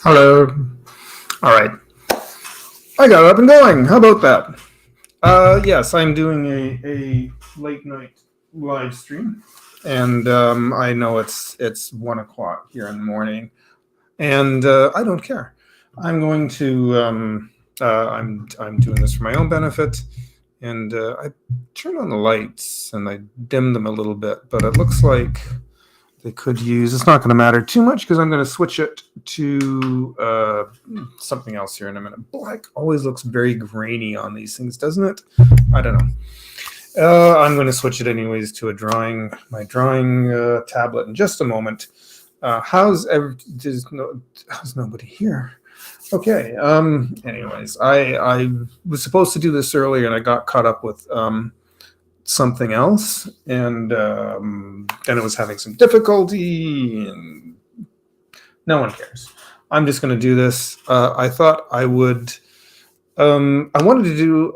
Hello. All right. I got up and going. How about that? Yes, I'm doing a late night live stream, and I know it's 1 o'clock here in the morning, and I don't care. I'm going to I'm doing this for my own benefit, and I turned on the lights and I dimmed them a little bit, but it looks like they could use. It's not going to matter too much because I'm going to switch it to something else here in a minute. Black always looks very grainy on these things, doesn't it? I don't know. I'm going to switch it anyways to my drawing tablet in just a moment. How's nobody here? Okay. Anyways, I was supposed to do this earlier and I got caught up with something else, and then it was having some difficulty, and no one cares. I'm just going to do this. I thought I would. I wanted to do.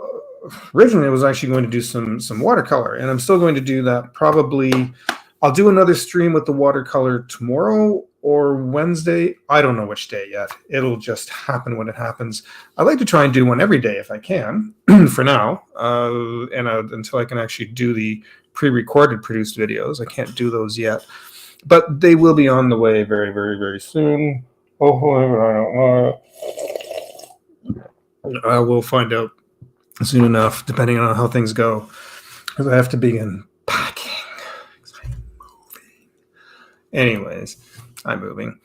Originally, I was actually going to do some watercolor, and I'm still going to do that. Probably, I'll do another stream with the watercolor tomorrow or Wednesday. I don't know which day yet. It'll just happen when it happens. I like to try and do one every day if I can, for now, until I can actually do the pre-recorded produced videos. I can't do those yet, but they will be on the way very, very, very soon. Hopefully, I don't know. We'll find out soon enough, depending on how things go, because I have to begin packing. I'm moving. Anyways, I'm moving.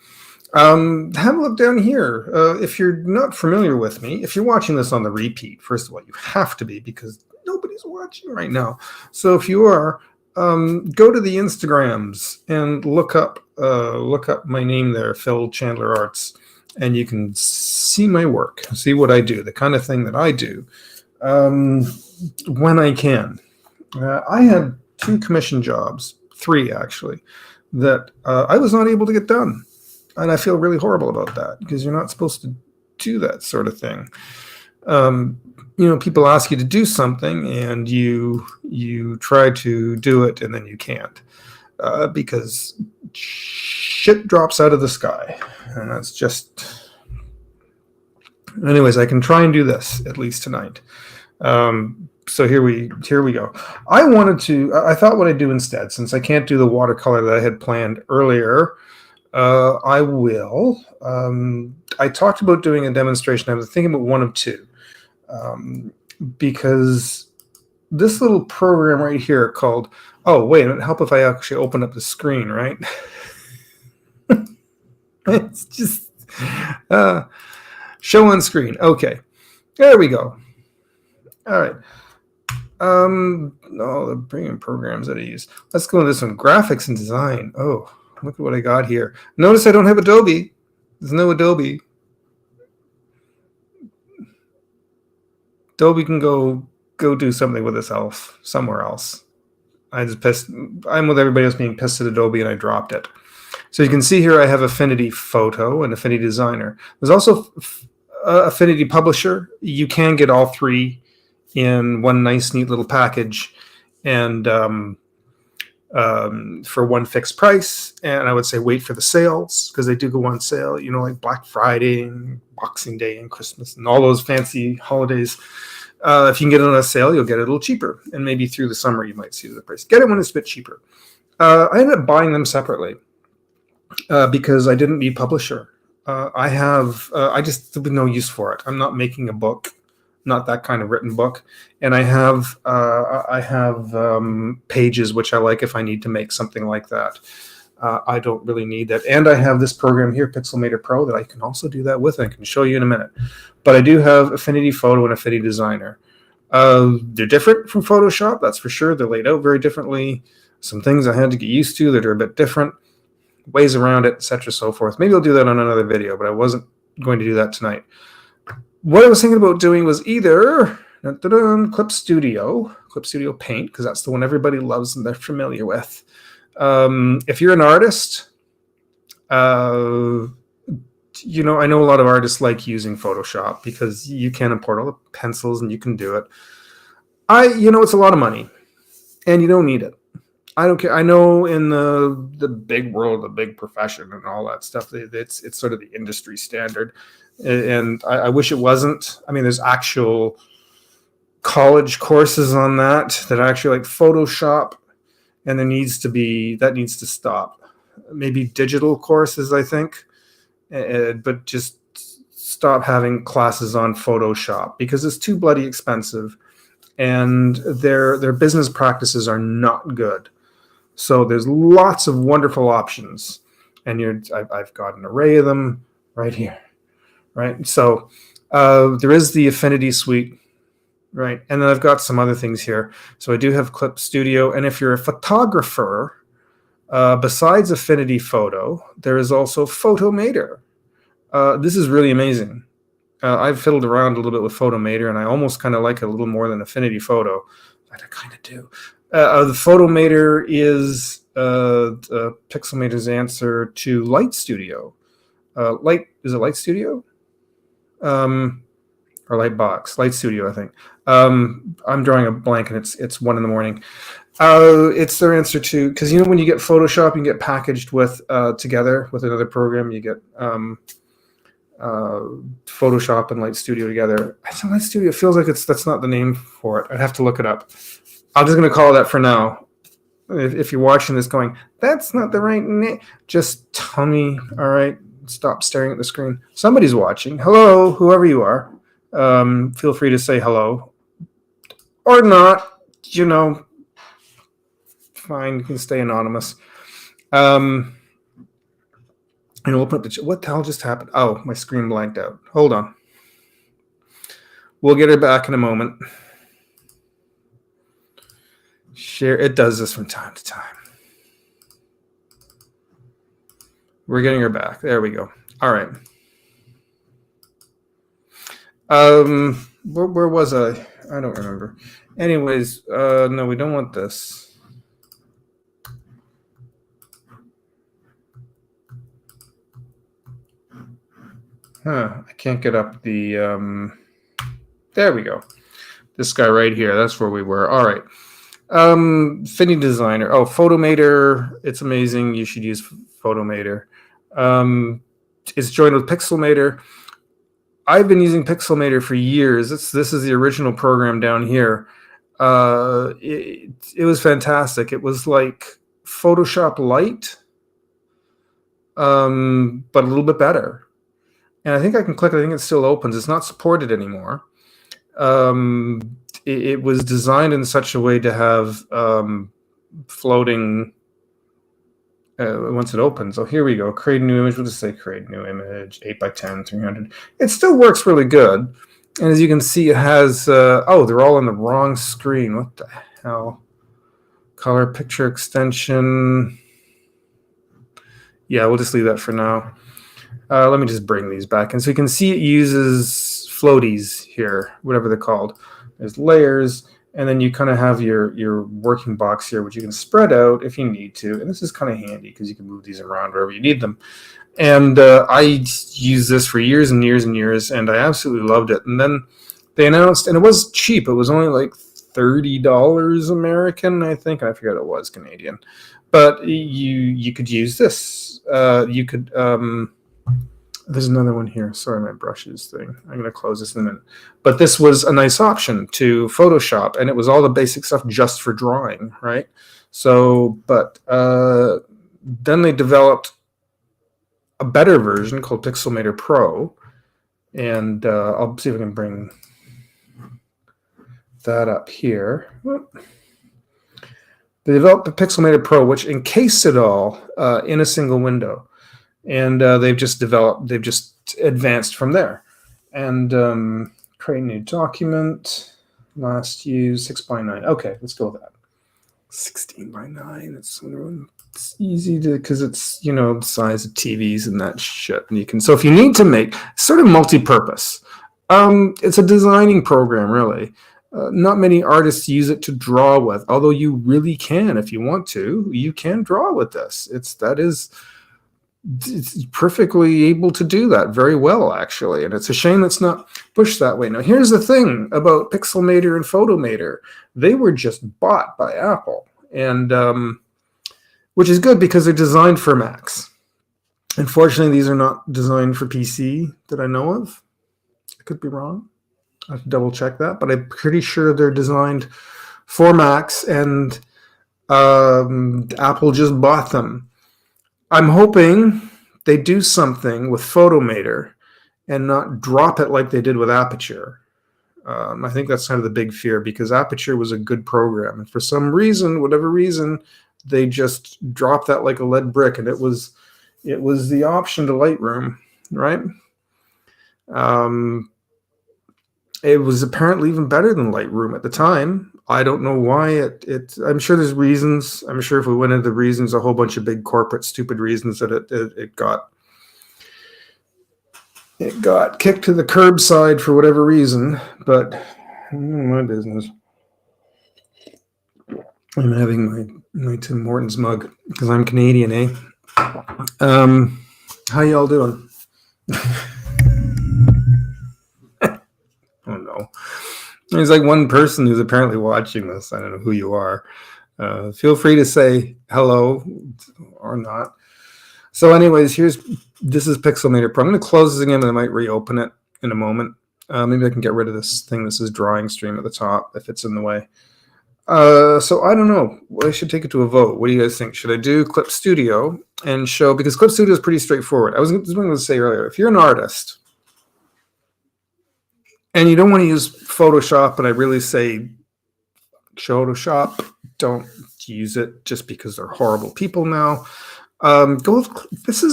Have a look down here. If you're not familiar with me, if you're watching this on the repeat, first of all, you have to be because nobody's watching right now. So if you are, go to the Instagrams and look up my name there, Phil Chandler Arts, and you can see my work, see what I do, the kind of thing that I do when I can. I had 2 commission jobs, 3 actually, that I was not able to get done. And I feel really horrible about that because you're not supposed to do that sort of thing. People ask you to do something and you try to do it and then you can't because shit drops out of the sky. And that's just... Anyways, I can try and do this at least tonight. So here we go. I thought what I'd do instead, since I can't do the watercolor that I had planned earlier, I will. I talked about doing a demonstration. I was thinking about one of 2, because this little program right here called, oh wait, it'd help if I actually open up the screen, right? It's just show on screen. Okay, there we go. All right. The premium programs that I use. Let's go into this one. Graphics and design. Oh, look at what I got here. Notice I don't have Adobe. There's no Adobe. Adobe can go do something with itself somewhere else. I'm with everybody else being pissed at Adobe, and I dropped it. So you can see here I have Affinity Photo and Affinity Designer. There's also Affinity Publisher. You can get all 3 in one nice, neat little package, and for one fixed price. And I would say wait for the sales, because they do go on sale, like Black Friday and Boxing Day and Christmas and all those fancy holidays. If you can get it on a sale, you'll get it a little cheaper, and maybe through the summer you might see the price. Get it when it's a bit cheaper. I ended up buying them separately because I didn't need Publisher. I just have no use for it. I'm not making a book, not that kind of written book, and I have Pages, which I like if I need to make something like that. I don't really need that, and I have this program here, Pixelmator Pro, that I can also do that with. I can show you in a minute, but I do have Affinity Photo and Affinity Designer. They're different from Photoshop, that's for sure. They're laid out very differently. Some things I had to get used to that are a bit different, ways around it, etc., so forth. Maybe I'll do that on another video, but I wasn't going to do that tonight. What I was thinking about doing was either Clip Studio Paint, because that's the one everybody loves and they're familiar with. If you're an artist, I know a lot of artists like using Photoshop because you can import all the pencils and you can do it. It's a lot of money and you don't need it. I don't care. I know in the big world, the big profession, and all that stuff, it's sort of the industry standard, and I wish it wasn't. I mean, there's actual college courses on that are actually like Photoshop, and that needs to stop. Maybe digital courses, I think, but just stop having classes on Photoshop because it's too bloody expensive, and their business practices are not good. So there's lots of wonderful options, and I've got an array of them right here, right? So there is the Affinity Suite, right? And then I've got some other things here. So I do have Clip Studio, and if you're a photographer, besides Affinity Photo, there is also Photomator. This is really amazing. I've fiddled around a little bit with Photomator, and I almost kind of like it a little more than Affinity Photo. But I kind of do. The Photomator is Pixelmator's answer to Light Studio. Is it Light Studio? Or Lightbox? Light Studio, I think. I'm drawing a blank, and it's 1 in the morning. It's their answer to, because when you get Photoshop, you get packaged with together with another program. You get Photoshop and Light Studio together. I think Light Studio feels like that's not the name for it. I'd have to look it up. I'm just going to call it that for now. If you're watching this going, that's not the right name, just tell me. All right, stop staring at the screen. Somebody's watching. Hello, whoever you are. Feel free to say hello or not. Fine, you can stay anonymous. And we'll put what the hell just happened? Oh, my screen blanked out. Hold on. We'll get her back in a moment. Share. It does this from time to time. We're getting her back. There we go. All right. Where was I? I don't remember. Anyways, no, we don't want this. I can't get up the, there we go. This guy right here, that's where we were. All right. Affinity Designer. Oh, Photomator. It's amazing. You should use Photomator. It's joined with Pixelmator. I've been using Pixelmator for years. This is the original program down here. It was fantastic. It was like Photoshop Lite, but a little bit better. And I think I can click it. I think it still opens. It's not supported anymore. It was designed in such a way to have floating once it opens. Oh, here we go. Create a new image. We'll just say create new image, 8x10, 300. It still works really good. And as you can see, it has, they're all on the wrong screen. What the hell? Color picture extension. Yeah, we'll just leave that for now. Let me just bring these back. And so you can see it uses floaties here, whatever they're called. There's layers, and then you kind of have your working box here, which you can spread out if you need to. And this is kind of handy because you can move these around wherever you need them. And I used this for years and years and years, and I absolutely loved it. And then they announced, and it was cheap. It was only like $30 American, I think. I forget it was Canadian. But you could use this. You could... there's another one here. Sorry, my brushes thing. I'm going to close this in a minute. But this was a nice option to Photoshop, and it was all the basic stuff just for drawing, right? So, but then they developed a better version called Pixelmator Pro, and I'll see if I can bring that up here. They developed the Pixelmator Pro, which encased it all in a single window. And they've just advanced from there. And create a new document, last use 6x9. Okay, let's go with that. 16x9. It's easy to, because it's the size of TVs and that shit. And you can, so if you need to make sort of multi-purpose, it's a designing program really. Not many artists use it to draw with, although you really can if you want to. You can draw with this. It's perfectly able to do that very well, actually. And it's a shame it's not pushed that way. Now, here's the thing about Pixelmator and Photomator. They were just bought by Apple. And which is good because they're designed for Macs. Unfortunately, these are not designed for PC that I know of. I could be wrong. I have to double check that, but I'm pretty sure they're designed for Macs, and Apple just bought them. I'm hoping they do something with Photomator and not drop it like they did with Aperture. I think that's kind of the big fear, because Aperture was a good program, and for some reason, whatever reason, they just dropped that like a lead brick, and it was the option to Lightroom, right? It was apparently even better than Lightroom at the time. I don't know why I'm sure there's reasons. I'm sure if we went into the reasons, a whole bunch of big corporate stupid reasons that it got kicked to the curbside for whatever reason, but my business. I'm having my Tim Hortons mug because I'm Canadian, eh? How y'all doing? Oh no. There's like one person who's apparently watching this. I don't know who you are. Feel free to say hello or not. So anyways, this is Pixelmator Pro. I'm going to close this again and I might reopen it in a moment. Maybe I can get rid of this thing. This is drawing stream at the top if it's in the way. So I don't know. I should take it to a vote. What do you guys think? Should I do Clip Studio and show, because Clip Studio is pretty straightforward. I was going to say earlier, if you're an artist and you don't want to use Photoshop, and I really say Photoshop, don't use it just because they're horrible people now. This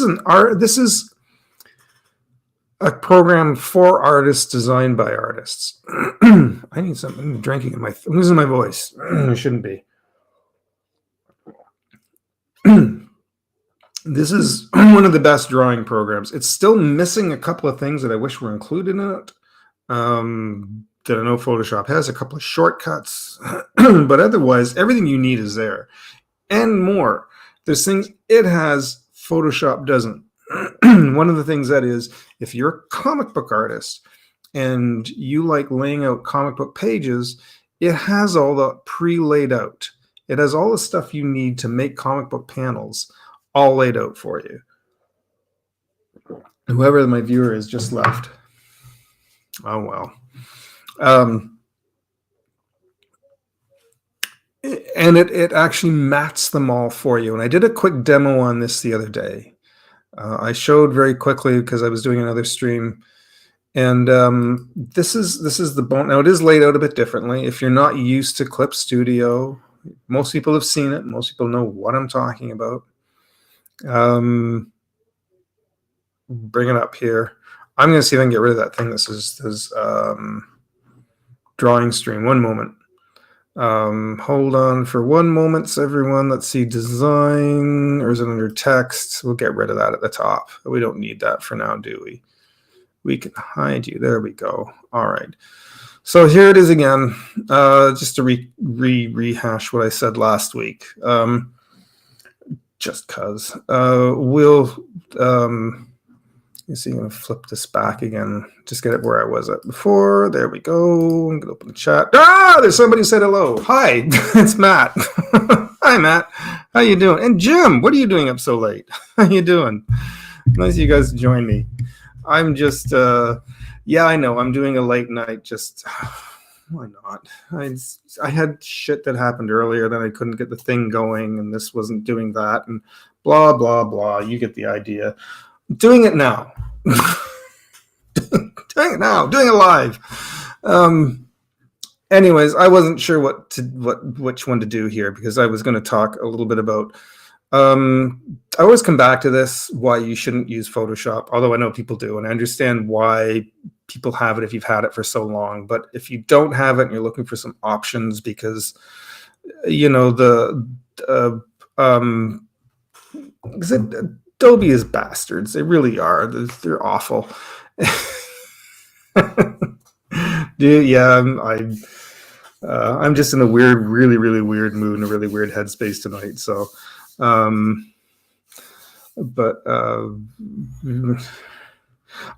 is a program for artists, designed by artists. I need something. I'm drinking I'm losing my voice. I shouldn't be. This is one of the best drawing programs. It's still missing a couple of things that I wish were included in it. That I know Photoshop has, a couple of shortcuts, but otherwise everything you need is there and more. There's things it has Photoshop doesn't. One of the things that is, if you're a comic book artist and you like laying out comic book pages, it has all the pre-laid out. It has all the stuff you need to make comic book panels all laid out for you. Whoever my viewer is just left. Oh, well. And it actually mats them all for you. And I did a quick demo on this the other day. I showed very quickly because I was doing another stream. And this is the bone. Now, it is laid out a bit differently. If you're not used to Clip Studio, most people have seen it. Most people know what I'm talking about. Bring it up here. I'm going to see if I can get rid of that thing. This is drawing stream. One moment. Hold on for one moment, everyone. Let's see, design, or is it under text? We'll get rid of that at the top. We don't need that for now, do we? We can hide you. There we go. All right. So here it is again. Just to rehash what I said last week. Just cause. You see, I'm going to flip this back again. Just get it where I was at before. There we go. I'm going to open the chat. Ah, there's somebody who said hello. Hi, it's Matt. Hi, Matt. How you doing? And Jim, what are you doing up so late? How you doing? Nice you guys to join me. I'm just, yeah, I know. I'm doing a late night. Just, why not? I had shit that happened earlier. Then I couldn't get the thing going, and this wasn't doing that, and blah, blah, blah. You get the idea. Doing it now. Doing it now. Doing it live. Anyways, I wasn't sure which one to do here, because I was going to talk a little bit about. I always come back to this, why you shouldn't use Photoshop, although I know people do, and I understand why people have it if you've had it for so long. But if you don't have it and you're looking for some options, because you know Adobe is bastards. They really are. They're awful. Dude, yeah, I'm just in a weird, really, really weird mood and a really weird headspace tonight. So,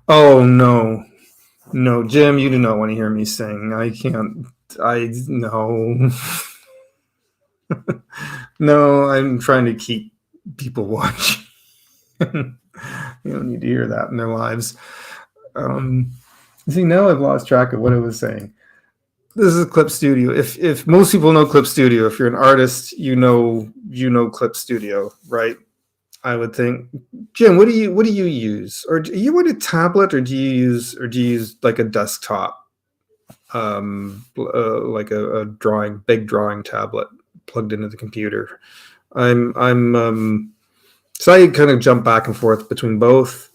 oh no, Jim, you do not want to hear me sing. I can't. No, no. I'm trying to keep people watch. You don't need to hear that in their lives. See, now I've lost track of what I was saying. This is Clip Studio. If most people know Clip Studio, if you're an artist, you know Clip Studio, right? I would think. Jim, what do you use? Or do you want a tablet, or do you use like a desktop, like a big drawing tablet plugged into the computer? So I kind of jump back and forth between both,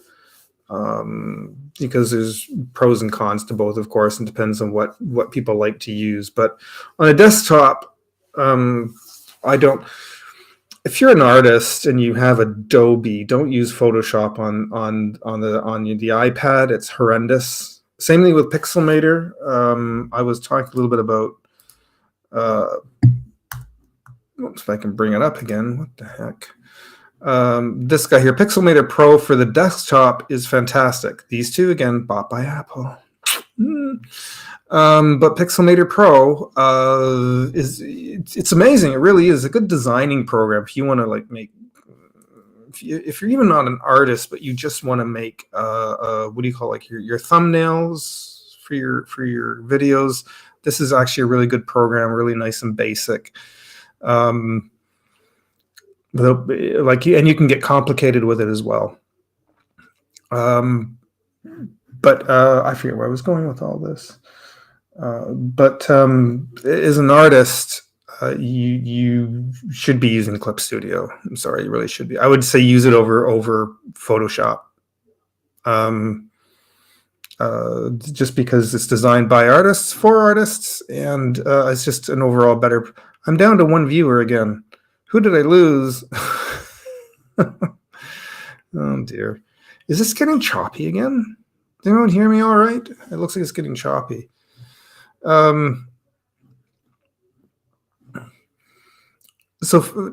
because there's pros and cons to both, of course, and depends on what people like to use. But on a desktop, I don't. If you're an artist and you have Adobe, don't use Photoshop on the iPad. It's horrendous. Same thing with Pixelmator. I was talking a little bit about. If I can bring it up again. What the heck? This guy here, Pixelmator Pro for the desktop, is fantastic. These two, again, bought by Apple. But Pixelmator Pro it's amazing. It really is a good designing program if you want to like make. If you're even not an artist, but you just want to make what do you call, like your thumbnails for your videos, this is actually a really good program, really nice and basic. And you can get complicated with it as well. But I forget where I was going with all this. But as an artist, you should be using Clip Studio. I'm sorry, you really should be. I would say use it over Photoshop. Just because it's designed by artists for artists, and it's just an overall better. I'm down to one viewer again. Who did I lose? Oh dear. Is this getting choppy again? Does anyone hear me all right? It looks like it's getting choppy. So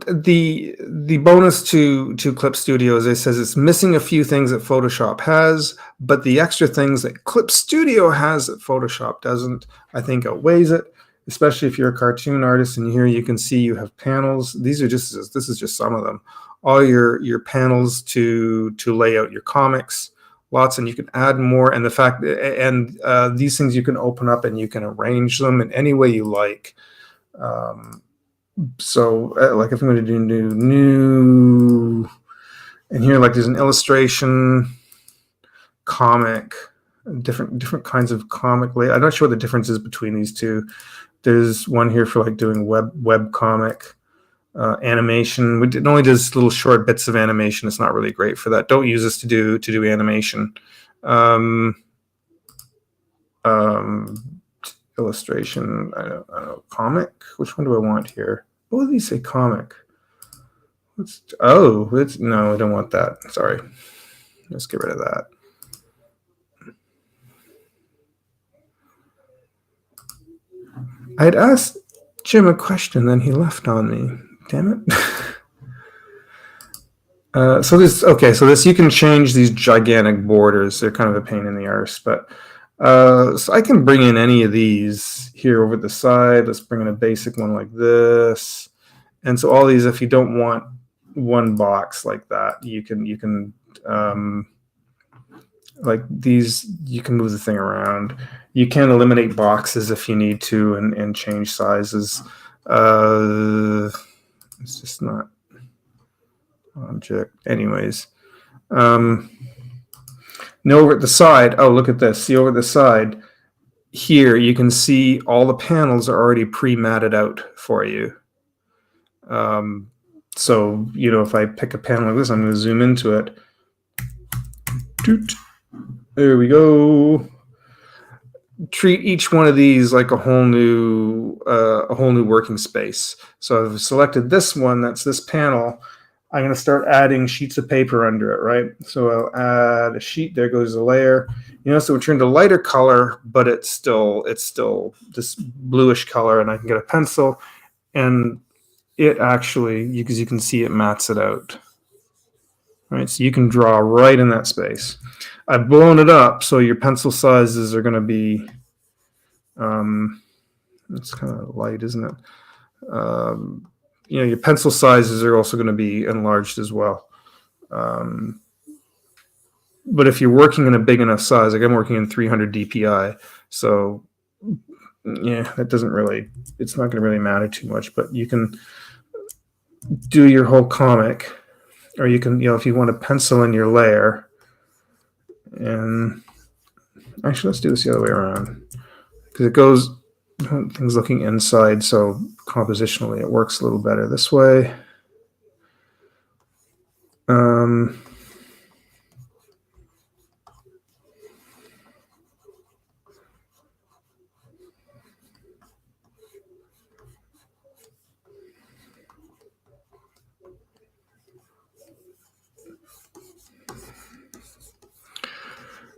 the bonus to Clip Studio, as I says, it's missing a few things that Photoshop has, but the extra things that Clip Studio has that Photoshop doesn't, I think outweighs it. Especially if you're a cartoon artist, and here you can see you have panels. This is just some of them. All your panels to lay out your comics, lots, and you can add more. And the fact, and these things you can open up and you can arrange them in any way you like. So like if I'm going to do new, and here like there's an illustration, comic, different kinds of comic layout. I'm not sure what the difference is between these two. There's one here for like doing web comic, animation. It only does little short bits of animation. It's not really great for that. Don't use this to do animation. Illustration. I don't know. Comic. Which one do I want here? What do these say? Comic. No, I don't want that. Sorry. Let's get rid of that. I had asked Jim a question, then he left on me. Damn it. So this you can change these gigantic borders. They're kind of a pain in the arse, but so I can bring in any of these here over the side. Let's bring in a basic one like this. And so all these, if you don't want one box like that, you can like these, you can move the thing around. You can eliminate boxes if you need to and change sizes. It's just not object. Anyways. Now over at the side, oh, look at this. See over the side here, you can see all the panels are already pre-matted out for you. So, if I pick a panel like this, I'm going to zoom into it. There we go. Treat each one of these like a whole new working space. So I've selected this one, that's this panel. I'm going to start adding sheets of paper under it, right? So I'll add a sheet. There goes a layer. So it turned a lighter color, but it's still this bluish color, and I can get a pencil, and it actually, because you can see it mats it out. Right, so you can draw right in that space. I've blown it up, so your pencil sizes are going to be, it's kind of light, isn't it? your pencil sizes are also going to be enlarged as well. But if you're working in a big enough size, like I'm working in 300 DPI, so yeah, that doesn't really, it's not going to really matter too much. But you can do your whole comic, or you can, if you want to pencil in your layer. And actually, let's do this the other way around, because it goes things looking inside, so compositionally it works a little better this way.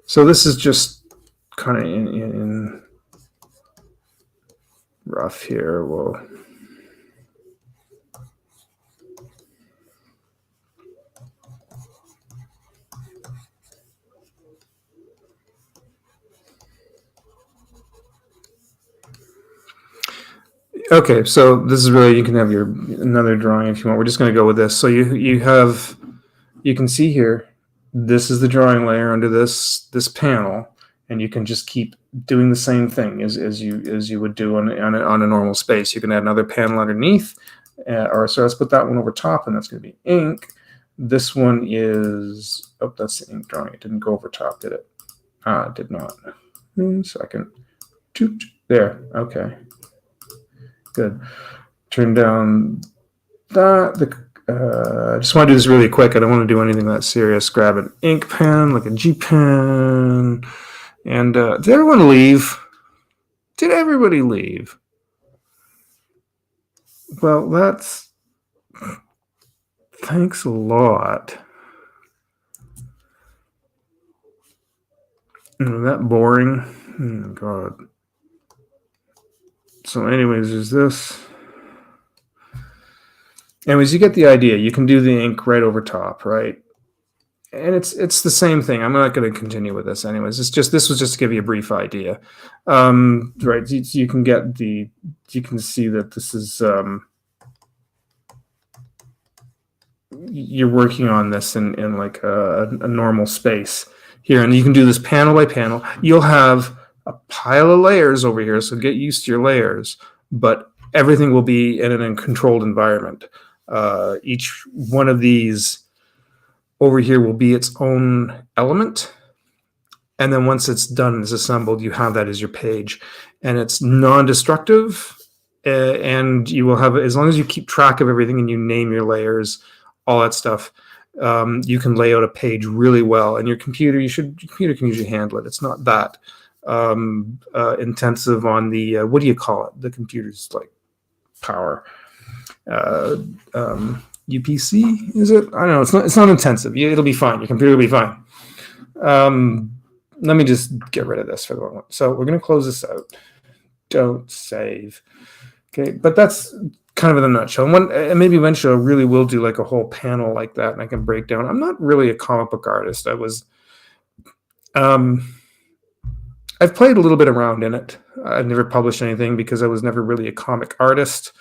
So this is just kind of in rough here. We'll okay, so this is really, you can have your another drawing if you want. We're just going to go with this. So you can see here, this is the drawing layer under this panel, and you can just keep doing the same thing as you would do on a normal space. You can add another panel underneath, so let's put that one over top, and that's going to be ink. This one is, oh, that's the ink drawing. It didn't go over top, did it? It did not. 1 second. There. Okay. Good. Turn down that. I just want to do this really quick. I don't want to do anything that serious. Grab an ink pen, like a G pen. And did everyone leave? Did everybody leave? Well, that's... Thanks a lot. Isn't that boring? Oh, God. So anyways, there's this. Anyways, you get the idea. You can do the ink right over top, right? And it's the same thing. I'm not going to continue with this anyways. It's just, this was just to give you a brief idea. Right, you can get the, you can see that this is, you're working on this in like a normal space here. And you can do this panel by panel. You'll have a pile of layers over here, so get used to your layers, but everything will be in a controlled environment. Each one of these over here will be its own element, and then once it's done and is assembled, you have that as your page, and it's non-destructive, and you will have, as long as you keep track of everything and you name your layers, all that stuff, you can lay out a page really well. And your computer, your computer can usually handle it. It's not that intensive on the what do you call it? The computer's like power. UPC, is it? I don't know. It's not intensive. It'll be fine. Your computer will be fine. Let me just get rid of this for the moment. So we're going to close this out. Don't save. Okay, but that's kind of in a nutshell. And maybe eventually I really will do like a whole panel like that, and I can break down. I'm not really a comic book artist. I was. I've played a little bit around in it. I've never published anything because I was never really a comic artist.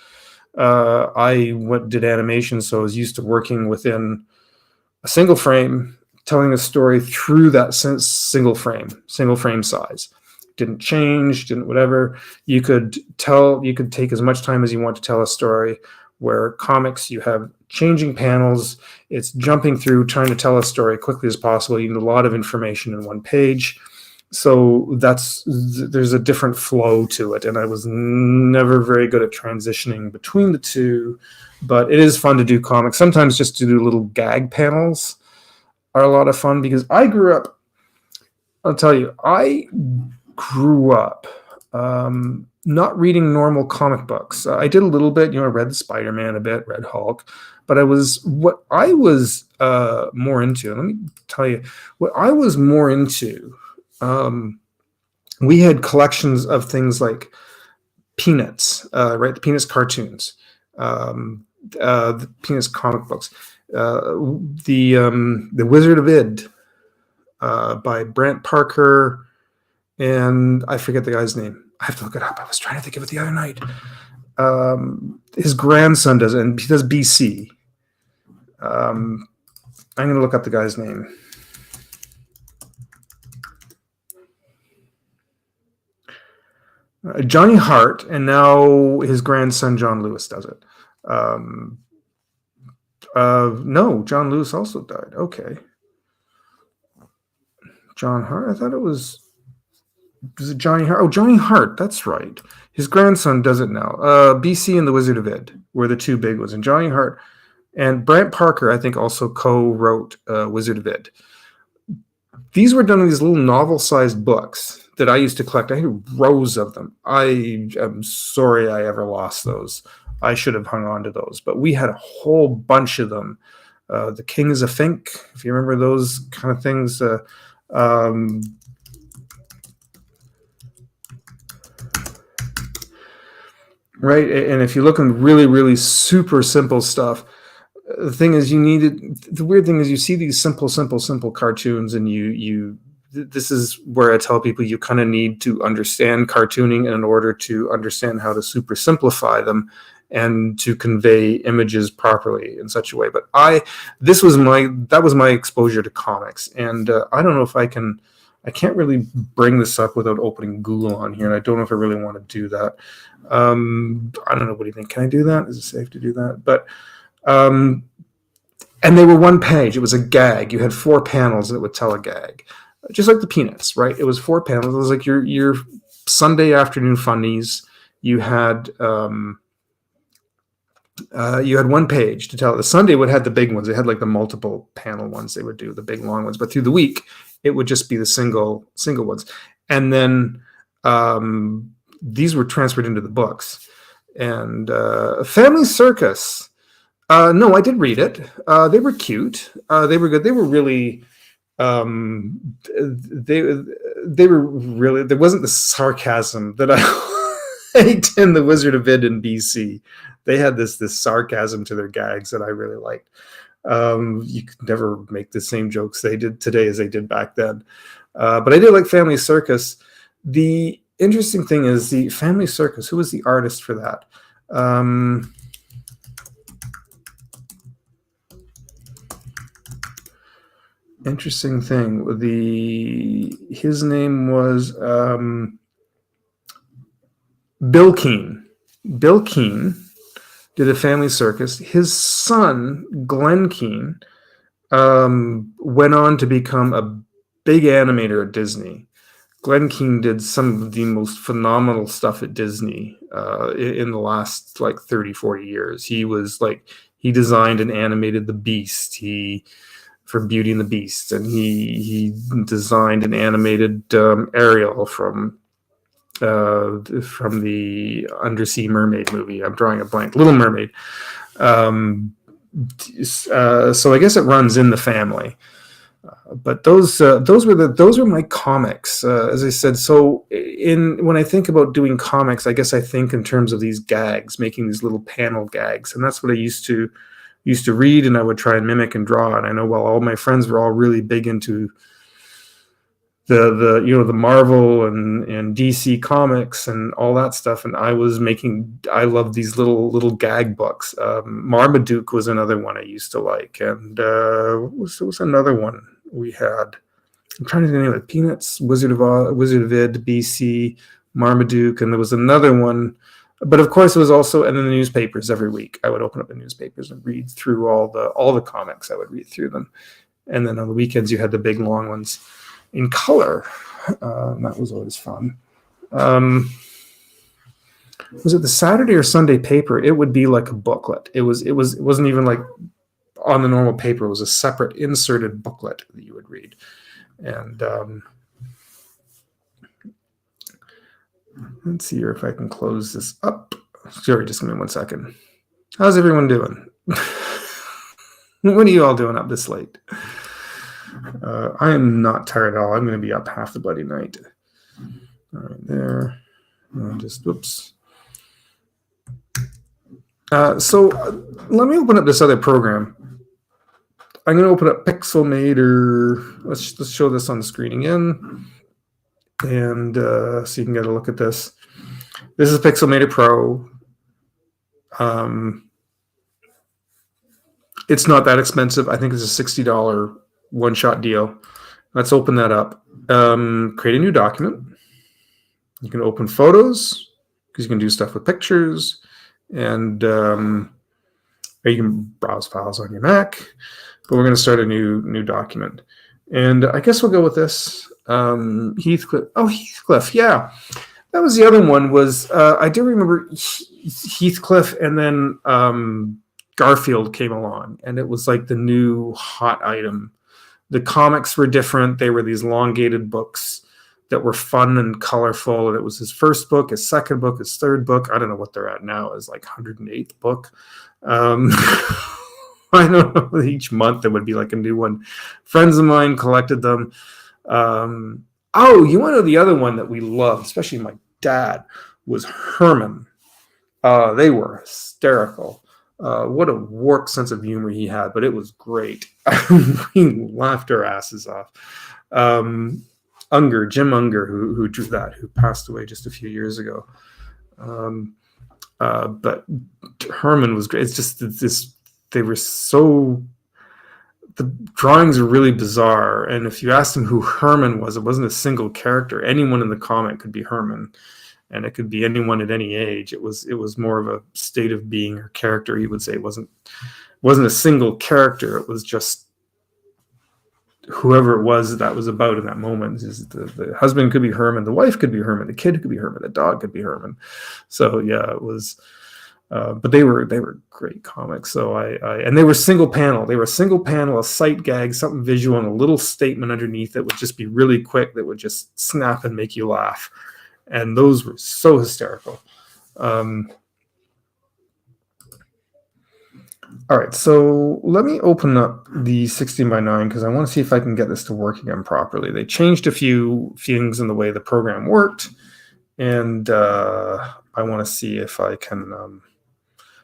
I did animation, so I was used to working within a single frame, telling a story through that single frame size. Didn't change, didn't whatever. You could take as much time as you want to tell a story, where comics, you have changing panels. It's jumping through, trying to tell a story quickly as possible. You need a lot of information in one page. So there's a different flow to it, and I was never very good at transitioning between the two, but it is fun to do comics. Sometimes just to do little gag panels are a lot of fun, because I grew up not reading normal comic books. I did a little bit, I read the Spider-Man a bit, read Hulk, but what I was more into, let me tell you, what I was more into, we had collections of things like Peanuts, right? The Peanuts cartoons, the Peanuts comic books, the Wizard of Id by Brant Parker, and I forget the guy's name. I have to look it up. I was trying to think of it the other night. His grandson does it, and he does BC. I'm going to look up the guy's name. Johnny Hart, and now his grandson John Lewis does it. No, John Lewis also died. Okay. John Hart? I thought it was it Johnny Hart? Oh, Johnny Hart. That's right. His grandson does it now. BC and the Wizard of Id were the two big ones. And Johnny Hart and Brant Parker, I think, also co-wrote Wizard of Id. These were done in these little novel-sized books that I used to collect. I had rows of them. I am sorry I ever lost those. I should have hung on to those. But we had a whole bunch of them. The King is a Fink, if you remember those kind of things. Right, and if you look at really, really super simple stuff, the thing is, the weird thing is you see these simple cartoons, and this is where I tell people you kind of need to understand cartooning in order to understand how to super simplify them and to convey images properly in such a way. But that was my exposure to comics, and I don't know if I can't really bring this up without opening Google on here, and I don't know if I really want to do that. I don't know. What do you think? Can I do that? Is it safe to do that? But and they were one page. It was a gag. You had 4 panels that would tell a gag, just like the Peanuts, right? It was 4 panels. It was like your Sunday afternoon funnies. You had one page to tell. The Sunday would have the big ones. They had like the multiple panel ones. They would do the big long ones, but through the week it would just be the single ones. And then these were transferred into the books. And Family Circus. No, I did read it. They were cute. They were good. They were really. They were really. There wasn't the sarcasm that I liked in the Wizard of Id in BC. They had this sarcasm to their gags that I really liked. You could never make the same jokes they did today as they did back then. But I did like Family Circus. The interesting thing is the Family Circus. Who was the artist for that? Interesting thing. His name was Bill Keane. Bill Keane did a Family Circus. His son, Glenn Keane, went on to become a big animator at Disney. Glenn Keane did some of the most phenomenal stuff at Disney in the last 30, 40 years. He designed and animated The Beast for Beauty and the Beast, and he designed and animated Ariel from the Undersea Mermaid movie. I'm drawing a blank. Little Mermaid. So I guess it runs in the family. But those were my comics, as I said. So when I think about doing comics, I guess I think in terms of these gags, making these little panel gags, and that's what I used to read, and I would try and mimic and draw. And I know all my friends were all really big into the Marvel and DC comics and all that stuff, and I loved these little gag books. Marmaduke was another one I used to like, and what was another one we had? I'm trying to name it. Peanuts, Wizard of Id, BC, Marmaduke, and there was another one. But of course, it was also in the newspapers every week. I would open up the newspapers and read through all the comics. I would read through them, and then on the weekends you had the big long ones in color. That was always fun. Was it the Saturday or Sunday paper? It would be like a booklet. It wasn't even like on the normal paper. It was a separate inserted booklet that you would read. And let's see here if I can close this up. Sorry, just give me 1 second. How's everyone doing? What are you all doing up this late? I am not tired at all. I'm going to be up half the bloody night. All right, there. Whoops. So let me open up this other program. I'm going to open up Pixelmator. Let's show this on the screen again. And so you can get a look at this. This is Pixelmator Pro. It's not that expensive. I think it's a $60 one-shot deal. Let's open that up. Create a new document. You can open photos because you can do stuff with pictures, and or you can browse files on your Mac. But we're going to start a new document, and I guess we'll go with this. Heathcliff. Oh, Heathcliff. Yeah, that was the other one. Was I do remember Heathcliff, and then Garfield came along, and it was like the new hot item. The comics were different. They were these elongated books that were fun and colorful. And it was his first book, his second book, his third book. I don't know what they're at now. Is like 108th book. I don't know. Each month there would be like a new one. Friends of mine collected them. Oh, you want to know the other one that we loved, especially my dad, was Herman. They were hysterical. What a warped sense of humor he had, but it was great. We laughed our asses off. Jim Unger, who drew that, who passed away just a few years ago. But Herman was great. It's just this. They were so. The drawings are really bizarre, and if you asked him who Herman was, it wasn't a single character. Anyone in the comic could be Herman, and it could be anyone at any age. It was more of a state of being or character. He would say it wasn't a single character. It was just whoever it was that was about in that moment. The husband could be Herman, the wife could be Herman, the kid could be Herman, the dog could be Herman. So yeah, it was. But they were great comics. So and they were single panel. They were a single panel, a sight gag, something visual, and a little statement underneath that would just be really quick, that would just snap and make you laugh. And those were so hysterical. All right, so let me open up the 16:9 because I want to see if I can get this to work again properly. They changed a few things in the way the program worked, and I want to see if I can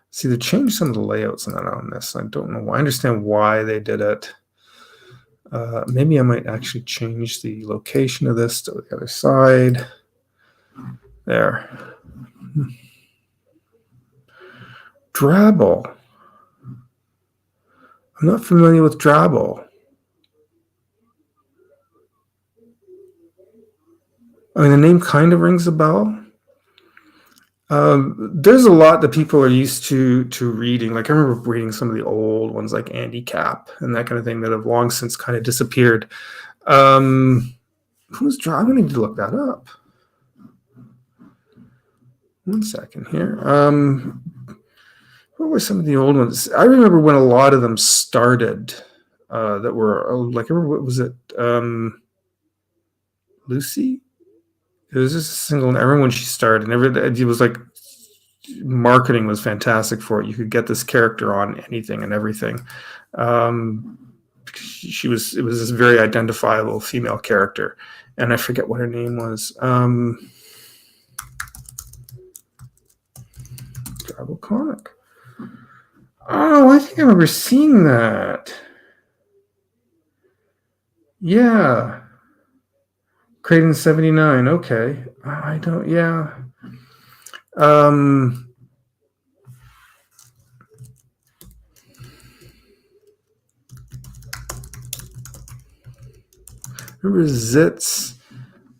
see they changed some of the layouts on this. I don't know why. I understand why they did it. Maybe I might actually change the location of this to the other side. There. Drabble. I'm not familiar with Drabble. I mean, the name kind of rings a bell. There's a lot that people are used to reading. Like I remember reading some of the old ones, like Andy Capp and that kind of thing, that have long since kind of disappeared. Who's Drabble? I'm going to need to look that up. One second here. What were some of the old ones? I remember when a lot of them started that were like, what was it? Lucy? It was just a single. I remember when she started, and it was like marketing was fantastic for it. You could get this character on anything and everything. It was this very identifiable female character, and I forget what her name was. Drabble comic. Oh, I think I remember seeing that. Yeah. Created in 79. Okay. I don't, yeah. Remember Zitz?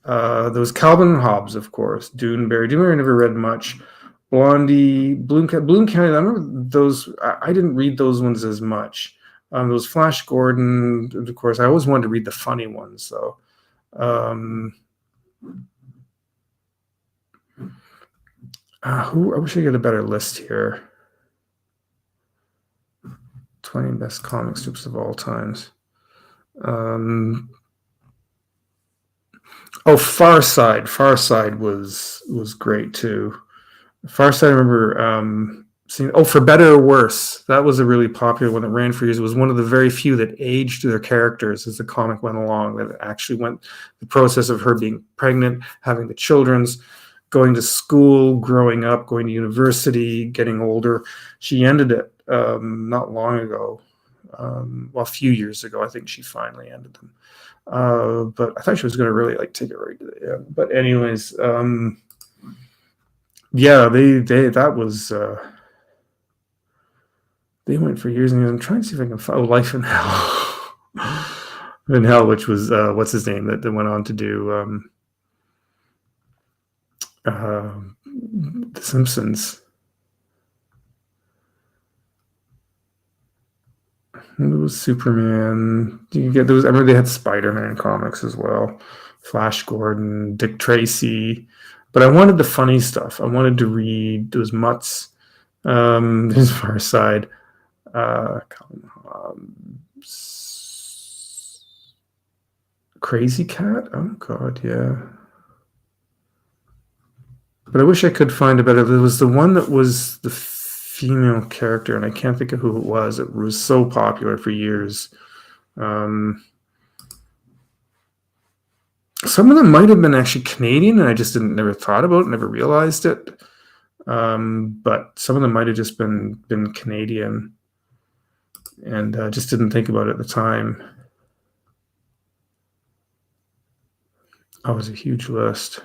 There was Calvin and Hobbes, of course. Duneberry. Duneberry I never read much. Blondie, Bloom County. I remember those. I didn't read those ones as much. Those Flash Gordon, of course. I always wanted to read the funny ones, though. I wish I could get a better list here. 20 best comic strips of all times. Far Side. Far Side was great too. Far Side, I remember seeing. For Better or Worse. That was a really popular one that ran for years. It was one of the very few that aged their characters as the comic went along. That actually went the process of her being pregnant, having the children's, going to school, growing up, going to university, getting older. She ended it not long ago. A few years ago, I think she finally ended them. But I thought she was going to really take it right to the end. But anyways, yeah, they that was They went for years and years. I'm trying to see if I can find Life in Hell. In Hell, which was what's his name that went on to do The Simpsons. It was Superman. You get those. I remember they had Spider-Man comics as well. Flash Gordon, Dick Tracy. But I wanted the funny stuff. I wanted to read those Mutts, his Far Side, Crazy Cat. Oh God, yeah. But I wish I could find a better. There was the one that was the female character, and I can't think of who it was. It was so popular for years. Some of them might have been actually Canadian, and I just never thought about it, never realized it. But some of them might have just been Canadian, and just didn't think about it at the time. Oh, it was a huge list.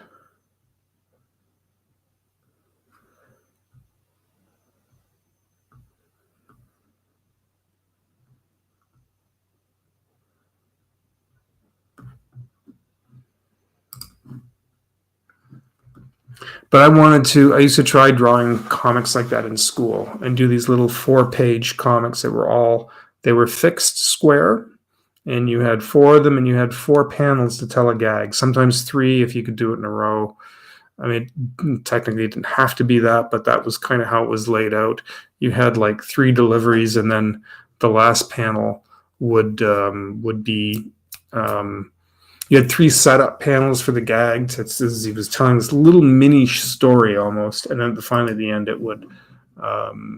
But I used to try drawing comics like that in school and do these little 4-page comics that they were fixed square, and you had 4 of them, and you had 4 panels to tell a gag, sometimes 3 if you could do it in a row. I mean, technically it didn't have to be that, but that was kind of how it was laid out. You had like 3 deliveries, and then the last panel would be you had 3 setup panels for the gag. As he was telling this little mini story almost, and then finally the end, it would the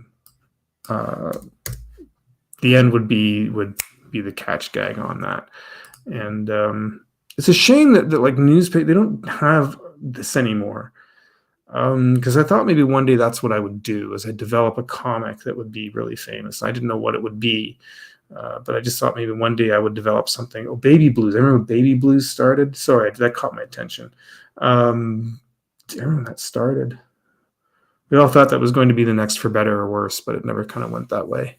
end would be the catch gag on that. And it's a shame that like newspaper, they don't have this anymore. Because I thought maybe one day that's what I would do, is I'd develop a comic that would be really famous. I didn't know what it would be. But I just thought maybe one day I would develop something. Oh, Baby Blues. I remember Baby Blues started. Sorry, that caught my attention. I remember when that started. We all thought that was going to be the next For Better or Worse, but it never kind of went that way.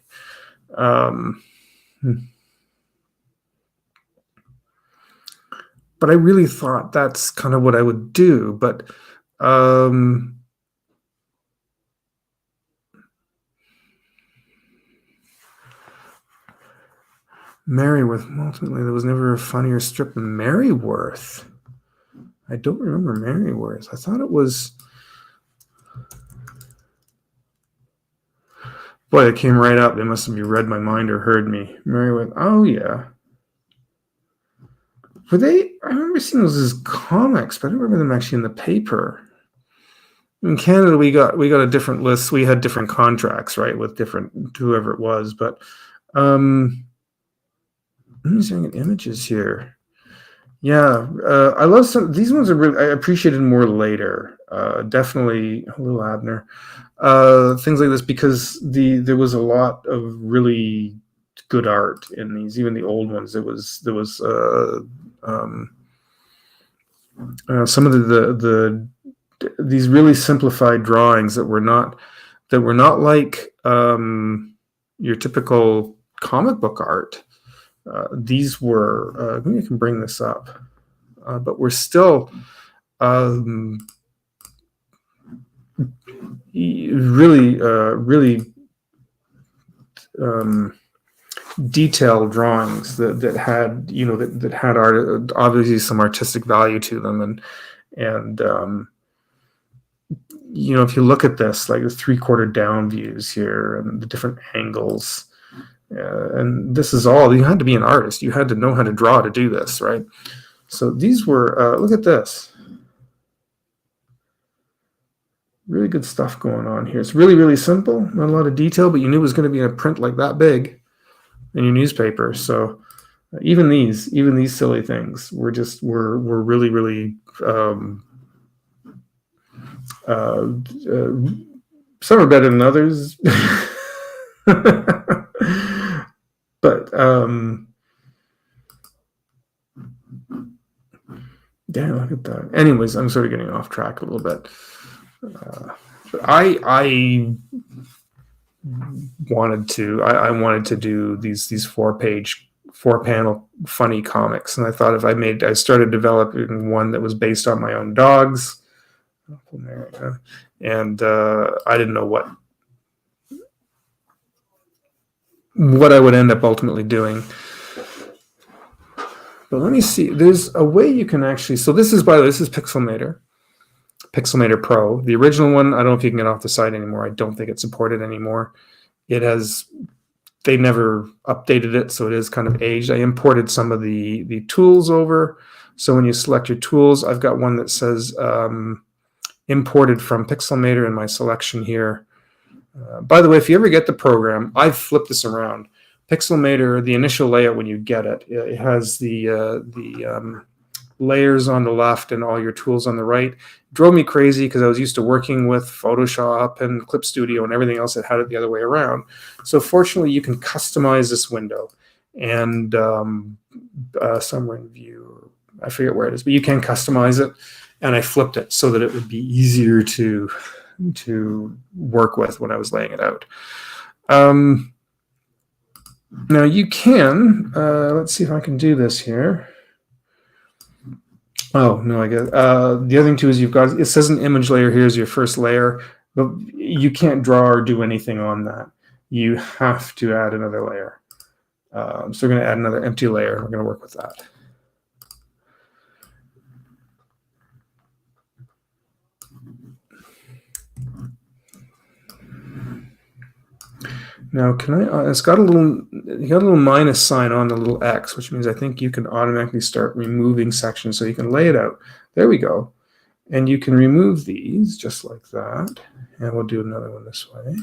But I really thought that's kind of what I would do. But Merryworth, ultimately, there was never a funnier strip than Merryworth. I don't remember Merryworth. I thought it was... Boy, it came right up. They must have read my mind or heard me. Merryworth. Oh, yeah. Were they... I remember seeing those as comics, but I don't remember them actually in the paper. In Canada, we got a different list. We had different contracts, right, with different... whoever it was, but... I'm using images here. Yeah, I love some. These ones are really. I appreciated more later. Definitely, hello Abner. Things like this, because there was a lot of really good art in these. Even the old ones. There was some of these really simplified drawings that were not like your typical comic book art. These were, maybe I can bring this up, but we're still really detailed drawings that had, that had art, obviously some artistic value to them, and if you look at this, like the 3/4 down views here and the different angles. And this is all, you had to be an artist. You had to know how to draw to do this, right? So these were, look at this. Really good stuff going on here. It's really, really simple. Not a lot of detail, but you knew it was going to be in a print like that big in your newspaper. So even these silly things were really, really, some are better than others. But yeah, look at that. Anyways, I'm sort of getting off track a little bit. But I wanted to. I wanted to do these 4-panel funny comics, and I thought if I started developing one that was based on my own dogs, and I didn't know what I would end up ultimately doing. But let me see. There's a way you can actually. So this is, by the way, this is Pixelmator Pro. The original one, I don't know if you can get off the site anymore. I don't think it's supported anymore. They never updated it, so it is kind of aged. I imported some of the tools over. So when you select your tools, I've got one that says imported from Pixelmator in my selection here. By the way, if you ever get the program, I've flipped this around. Pixelmator, the initial layout when you get it, it has the layers on the left and all your tools on the right. It drove me crazy because I was used to working with Photoshop and Clip Studio and everything else that had it the other way around. So fortunately, you can customize this window, and somewhere in View, I forget where it is, but you can customize it. And I flipped it so that it would be easier to work with when I was laying it out. Now you can, let's see if I can do this here. Oh, no, I guess. The other thing too is it says an image layer here is your first layer, but you can't draw or do anything on that. You have to add another layer. So we're going to add another empty layer. We're going to work with that. Now, it's got a little minus sign on the little X, which means I think you can automatically start removing sections, so you can lay it out. There we go. And you can remove these just like that. And we'll do another one this way.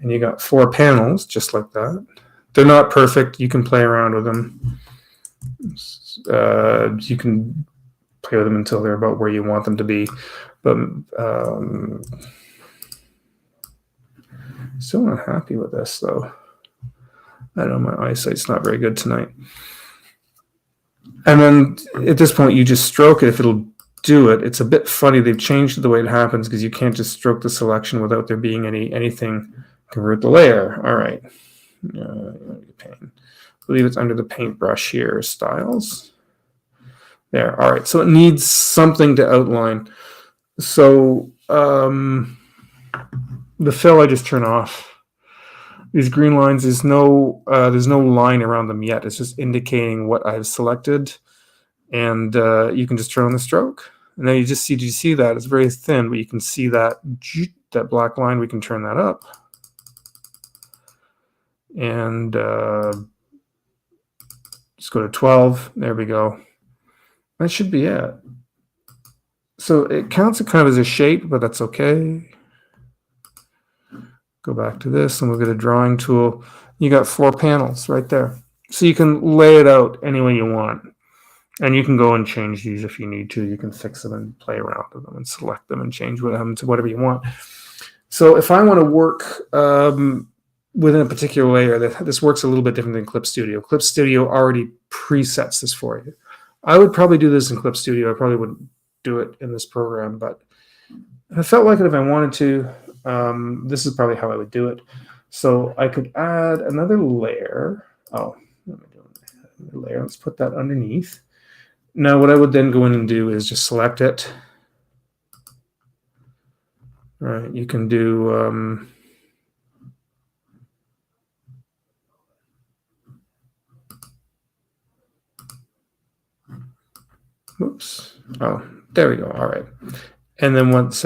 And you got 4 panels just like that. They're not perfect. You can play around with them. You can play with them until they're about where you want them to be. But still not happy with this, though. I know my eyesight's not very good tonight. And then at this point, you just stroke it if it'll do it. It's a bit funny. They've changed the way it happens because you can't just stroke the selection without there being anything. Convert the layer. All right. I believe it's under the paintbrush here. Styles. There. All right. So it needs something to outline. So the fill I just turn off. These green lines, there's no line around them yet. It's just indicating what I've selected, and you can just turn on the stroke, and then you just see. Do you see that? It's very thin, but you can see that black line. We can turn that up, and just go to 12. There we go. That should be it. So it counts it kind of as a shape, but that's okay. Go back to this, and we'll get a drawing tool. You got 4 panels right there. So you can lay it out any way you want. And you can go and change these if you need to. You can fix them and play around with them and select them and change them to whatever you want. So if I want to work within a particular layer, this works a little bit different than Clip Studio. Clip Studio already presets this for you. I would probably do this in Clip Studio. I probably wouldn't do it in this program, but I felt like it if I wanted to. This is probably how I would do it. So I could add another layer. Oh, what am I doing? Another layer. Let's put that underneath. Now what I would then go in and do is just select it. All right, you can do oops. Oh, there we go. All right. And then once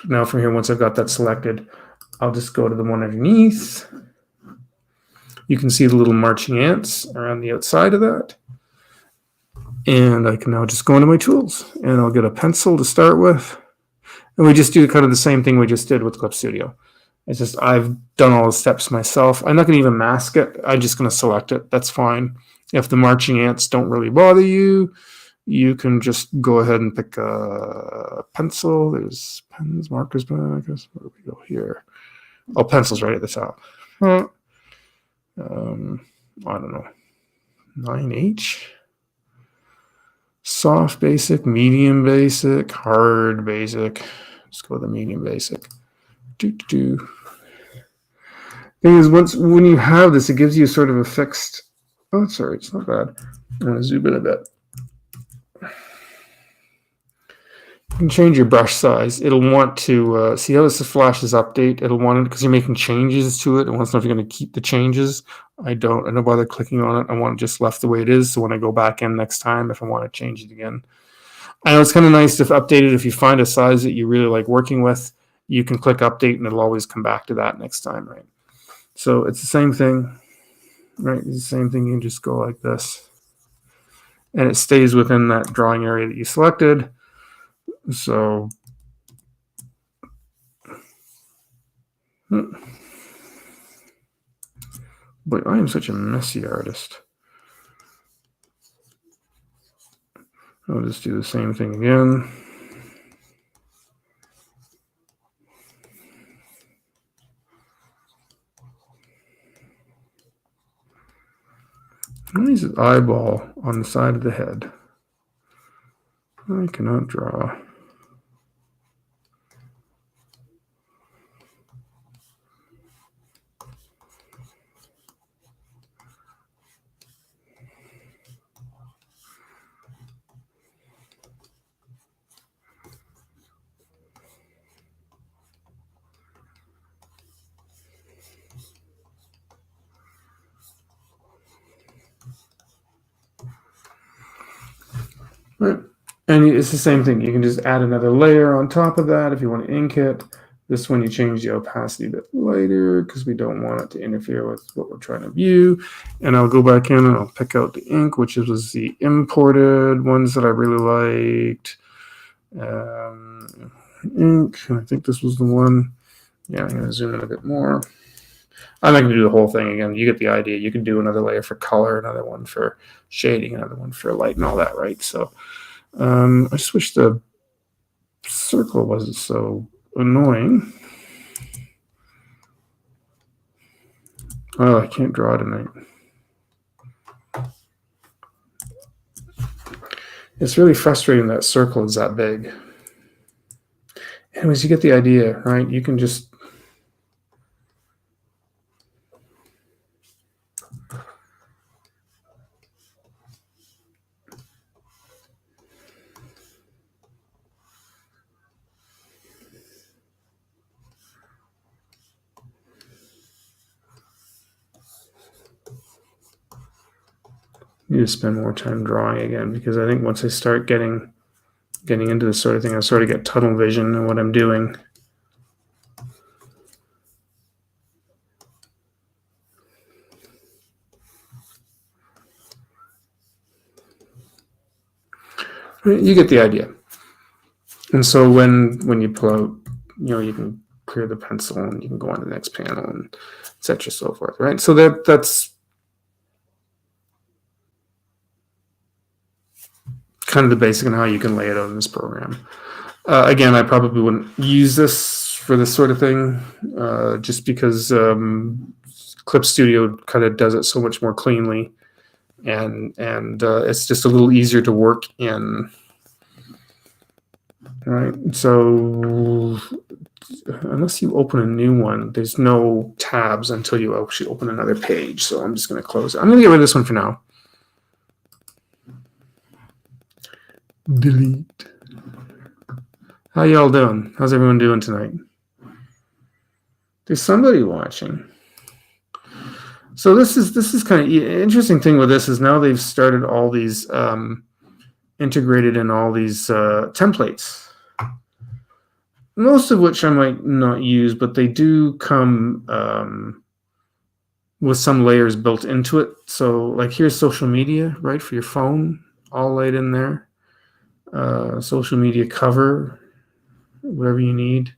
now from here, once I've got that selected, I'll just go to the one underneath. You can see the little marching ants around the outside of that. And I can now just go into my tools, and I'll get a pencil to start with. And we just do kind of the same thing we just did with Clip Studio. It's just I've done all the steps myself. I'm not going to even mask it. I'm just going to select it. That's fine. If the marching ants don't really bother you, you can just go ahead and pick a pencil. There's pens, markers, but I guess where do we go here? Oh, pencil's right at the top. I don't know. 9H. Soft basic, medium basic, hard basic. Let's go with the medium basic. Thing is, when you have this, it gives you sort of a fixed. Oh, sorry, it's not bad. I'm going to zoom in a bit. You can change your brush size. It'll want to see how this flashes update. It'll want it because you're making changes to it. It wants to know if you're going to keep the changes. I don't bother clicking on it. I want it just left the way it is. So when I go back in next time, if I want to change it again, I know it's kind of nice to update it. If you find a size that you really like working with, you can click update and it'll always come back to that next time, right? So it's the same thing, right? It's the same thing. You can just go like this, and it stays within that drawing area that you selected. So, but I am such a messy artist. I'll just do the same thing again. Why is his eyeball on the side of the head? I cannot draw. Right. And it's the same thing. You can just add another layer on top of that if you want to ink it. This one you change the opacity a bit lighter because we don't want it to interfere with what we're trying to view. And I'll go back in and I'll pick out the ink, which was the imported ones that I really liked. Ink, and I think this was the one. Yeah, I'm going to zoom in a bit more. I'm not going to do the whole thing again. You get the idea. You can do another layer for color, another one for shading, another one for light and all that, right? So I just wish the circle wasn't so annoying. Oh, I can't draw tonight. It's really frustrating that circle is that big. Anyways, you get the idea, right? You can just need to spend more time drawing again, because I think once I start getting into this sort of thing, I sort of get tunnel vision in what I'm doing. You get the idea. And so when you pull out, you can clear the pencil and you can go on to the next panel and et cetera, so forth, right? So that's kind of the basic on how you can lay it out in this program. Again, I probably wouldn't use this for this sort of thing, just because Clip Studio kind of does it so much more cleanly, and it's just a little easier to work in. Right, so unless you open a new one, there's no tabs until you actually open another page. So I'm just going to close it. I'm going to get rid of this one for now. Delete. How y'all doing? How's everyone doing tonight? There's somebody watching. So this is kind of interesting thing with this is now they've started all these integrated in all these templates. Most of which I might not use, but they do come with some layers built into it. So like here's social media, right, for your phone, all laid in there. Social media cover, whatever you need.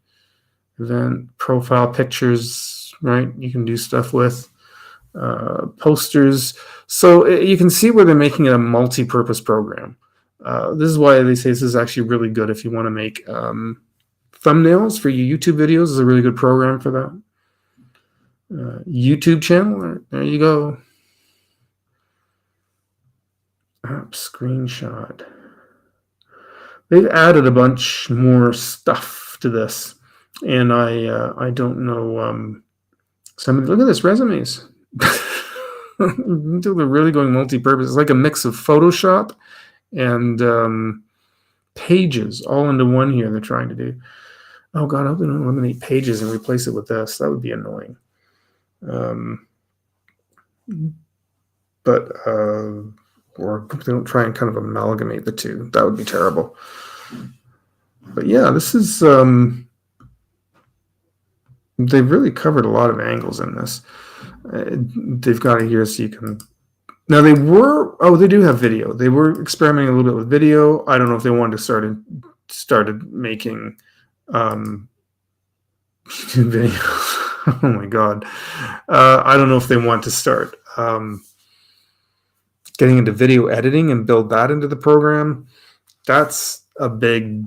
Event, profile pictures, right, you can do stuff with. Posters. So you can see where they're making it a multi-purpose program. This is why they say this is actually really good if you want to make thumbnails for your YouTube videos. Is a really good program for that. YouTube channel, there you go. App screenshot. They've added a bunch more stuff to this, and I don't know Somebody, look at this, resumes. They're really going multi-purpose. It's like a mix of Photoshop and Pages all into one here. They're trying to do. Oh God, I hope they don't eliminate Pages and replace it with this. That would be annoying. Or they don't try and kind of amalgamate the two. That would be terrible. But yeah, this is. They've really covered a lot of angles in this. They've got it here so you can. Now they do have video. They were experimenting a little bit with video. I don't know if they wanted to started making videos. Oh my God. I don't know if they want to start getting into video editing and build that into the program. That's a big.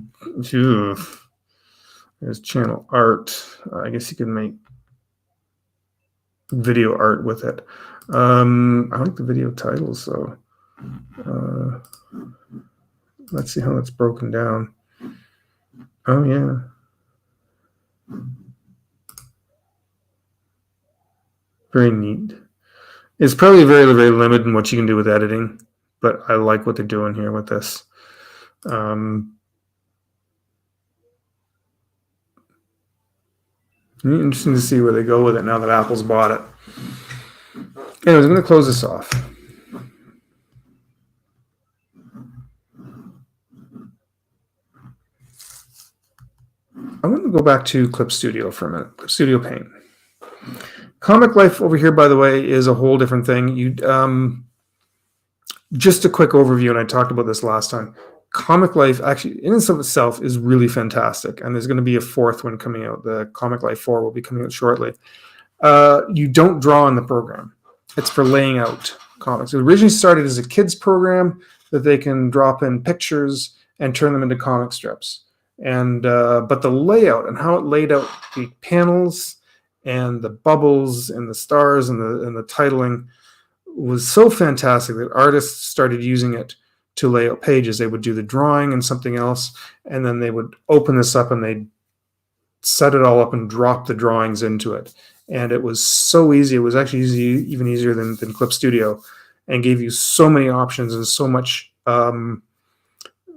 There's channel art. I guess you can make video art with it. I like the video titles, so let's see how that's broken down. Oh yeah. Very neat. It's probably very, very limited in what you can do with editing, but I like what they're doing here with this. Interesting to see where they go with it now that Apple's bought it. Anyways, I'm going to close this off. I want to go back to Clip Studio for a minute. Clip Studio Paint. Comic Life over here, by the way, is a whole different thing. Just a quick overview, and I talked about this last time. Comic Life, actually, in and of itself, is really fantastic, and there's going to be a fourth one coming out. The Comic Life 4 will be coming out shortly. You don't draw in the program. It's for laying out comics. It originally started as a kids program that they can drop in pictures and turn them into comic strips. But the layout and how it laid out the panels and the bubbles and the stars and the titling was so fantastic that artists started using it to lay out pages. They would do the drawing and something else, and then they would open this up and they'd set it all up and drop the drawings into it. And it was so easy. It was actually even easier than Clip Studio, and gave you so many options and so much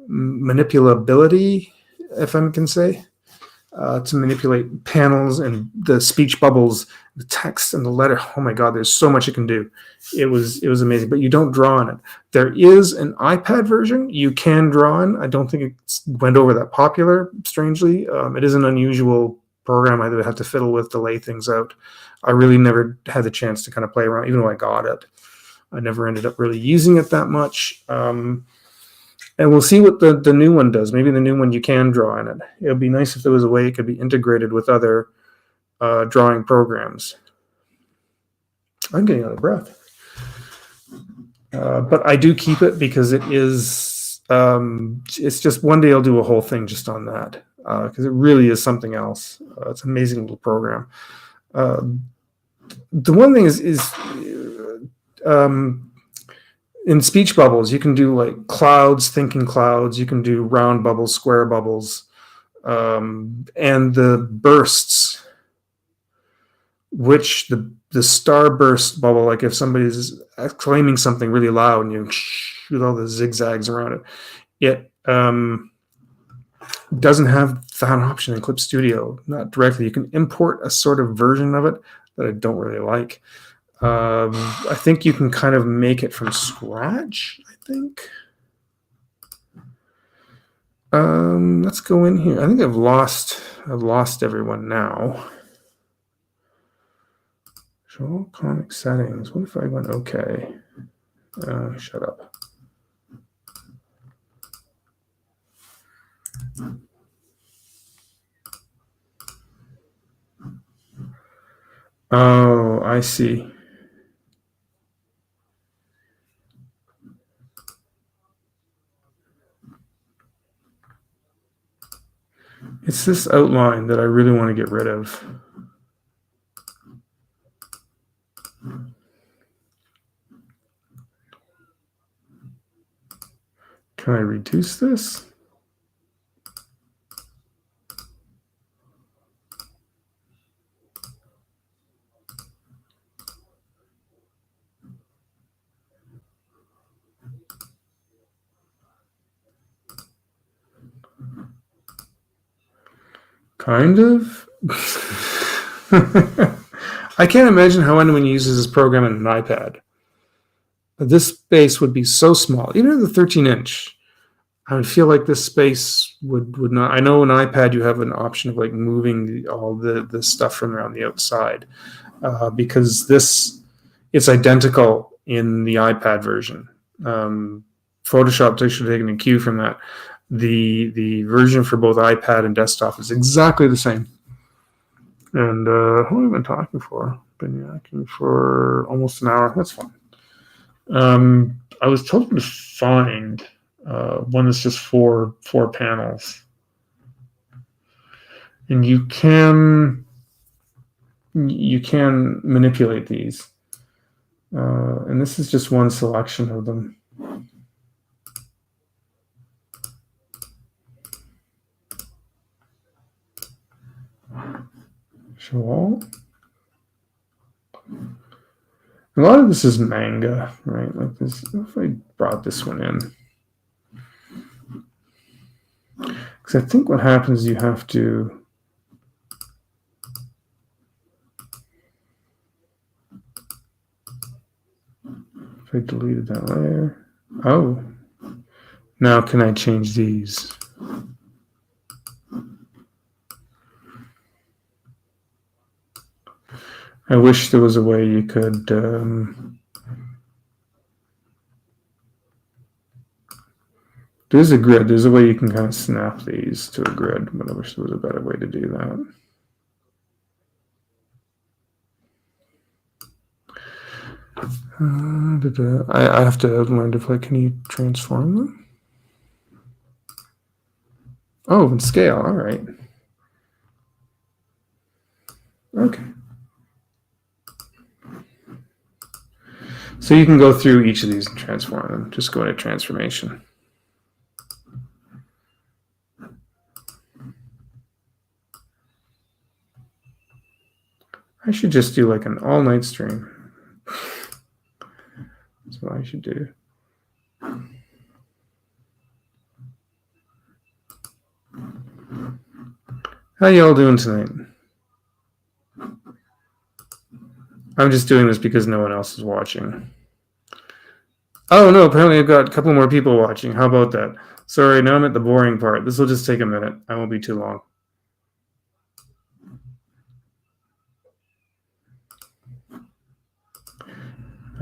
manipulability, if I can say, to manipulate panels and the speech bubbles, the text and the letter. Oh my God, there's so much it can do. It was amazing, but you don't draw on it. There is an iPad version you can draw on. I don't think it went over that popular, strangely. It is an unusual program I would have to fiddle with to lay things out. I really never had the chance to kind of play around, even though I got it. I never ended up really using it that much. And we'll see what the new one does. Maybe the new one you can draw in it. It would be nice if there was a way it could be integrated with other drawing programs. I'm getting out of breath. But I do keep it because it is, it's just one day I'll do a whole thing just on that because it really is something else. It's an amazing little program. The one thing is in speech bubbles, you can do like clouds, thinking clouds. You can do round bubbles, square bubbles, and the bursts, which the star burst bubble, like if somebody's exclaiming something really loud and you with all the zigzags around it, doesn't have that option in Clip Studio, not directly. You can import a sort of version of it that I don't really like. I think you can kind of make it from scratch, I think. Let's go in here. I think I've lost everyone now. Show all comic settings. What if I went okay? Shut up. Oh, I see. It's this outline that I really want to get rid of. Can I reduce this? Kind of. I can't imagine how anyone uses this program on an iPad. But this space would be so small, even the 13-inch. I would feel like this space would not. I know an iPad you have an option of like moving all the stuff from around the outside because it's identical in the iPad version. Photoshop's actually taken a cue from that. The version for both iPad and desktop is exactly the same. And how long have I been talking for? Been talking for almost an hour. That's fine. I was told to find one that's just four panels, and you can manipulate these. And this is just one selection of them. Show all. A lot of this is manga, right? Like this. If I brought this one in, because I think what happens is you have to. If I deleted that layer, oh, now can I change these? I wish there was a way you could. There's a grid. There's a way you can kind of snap these to a grid, but I wish there was a better way to do that. I have to learn to play. Can you transform them? Oh, and scale. All right. Okay. So you can go through each of these and transform them. Just go into transformation. I should just do like an all-night stream. That's what I should do. How y'all doing tonight? I'm just doing this because no one else is watching. Oh no, apparently I've got a couple more people watching. How about that? Sorry, now I'm at the boring part. This will just take a minute. I won't be too long.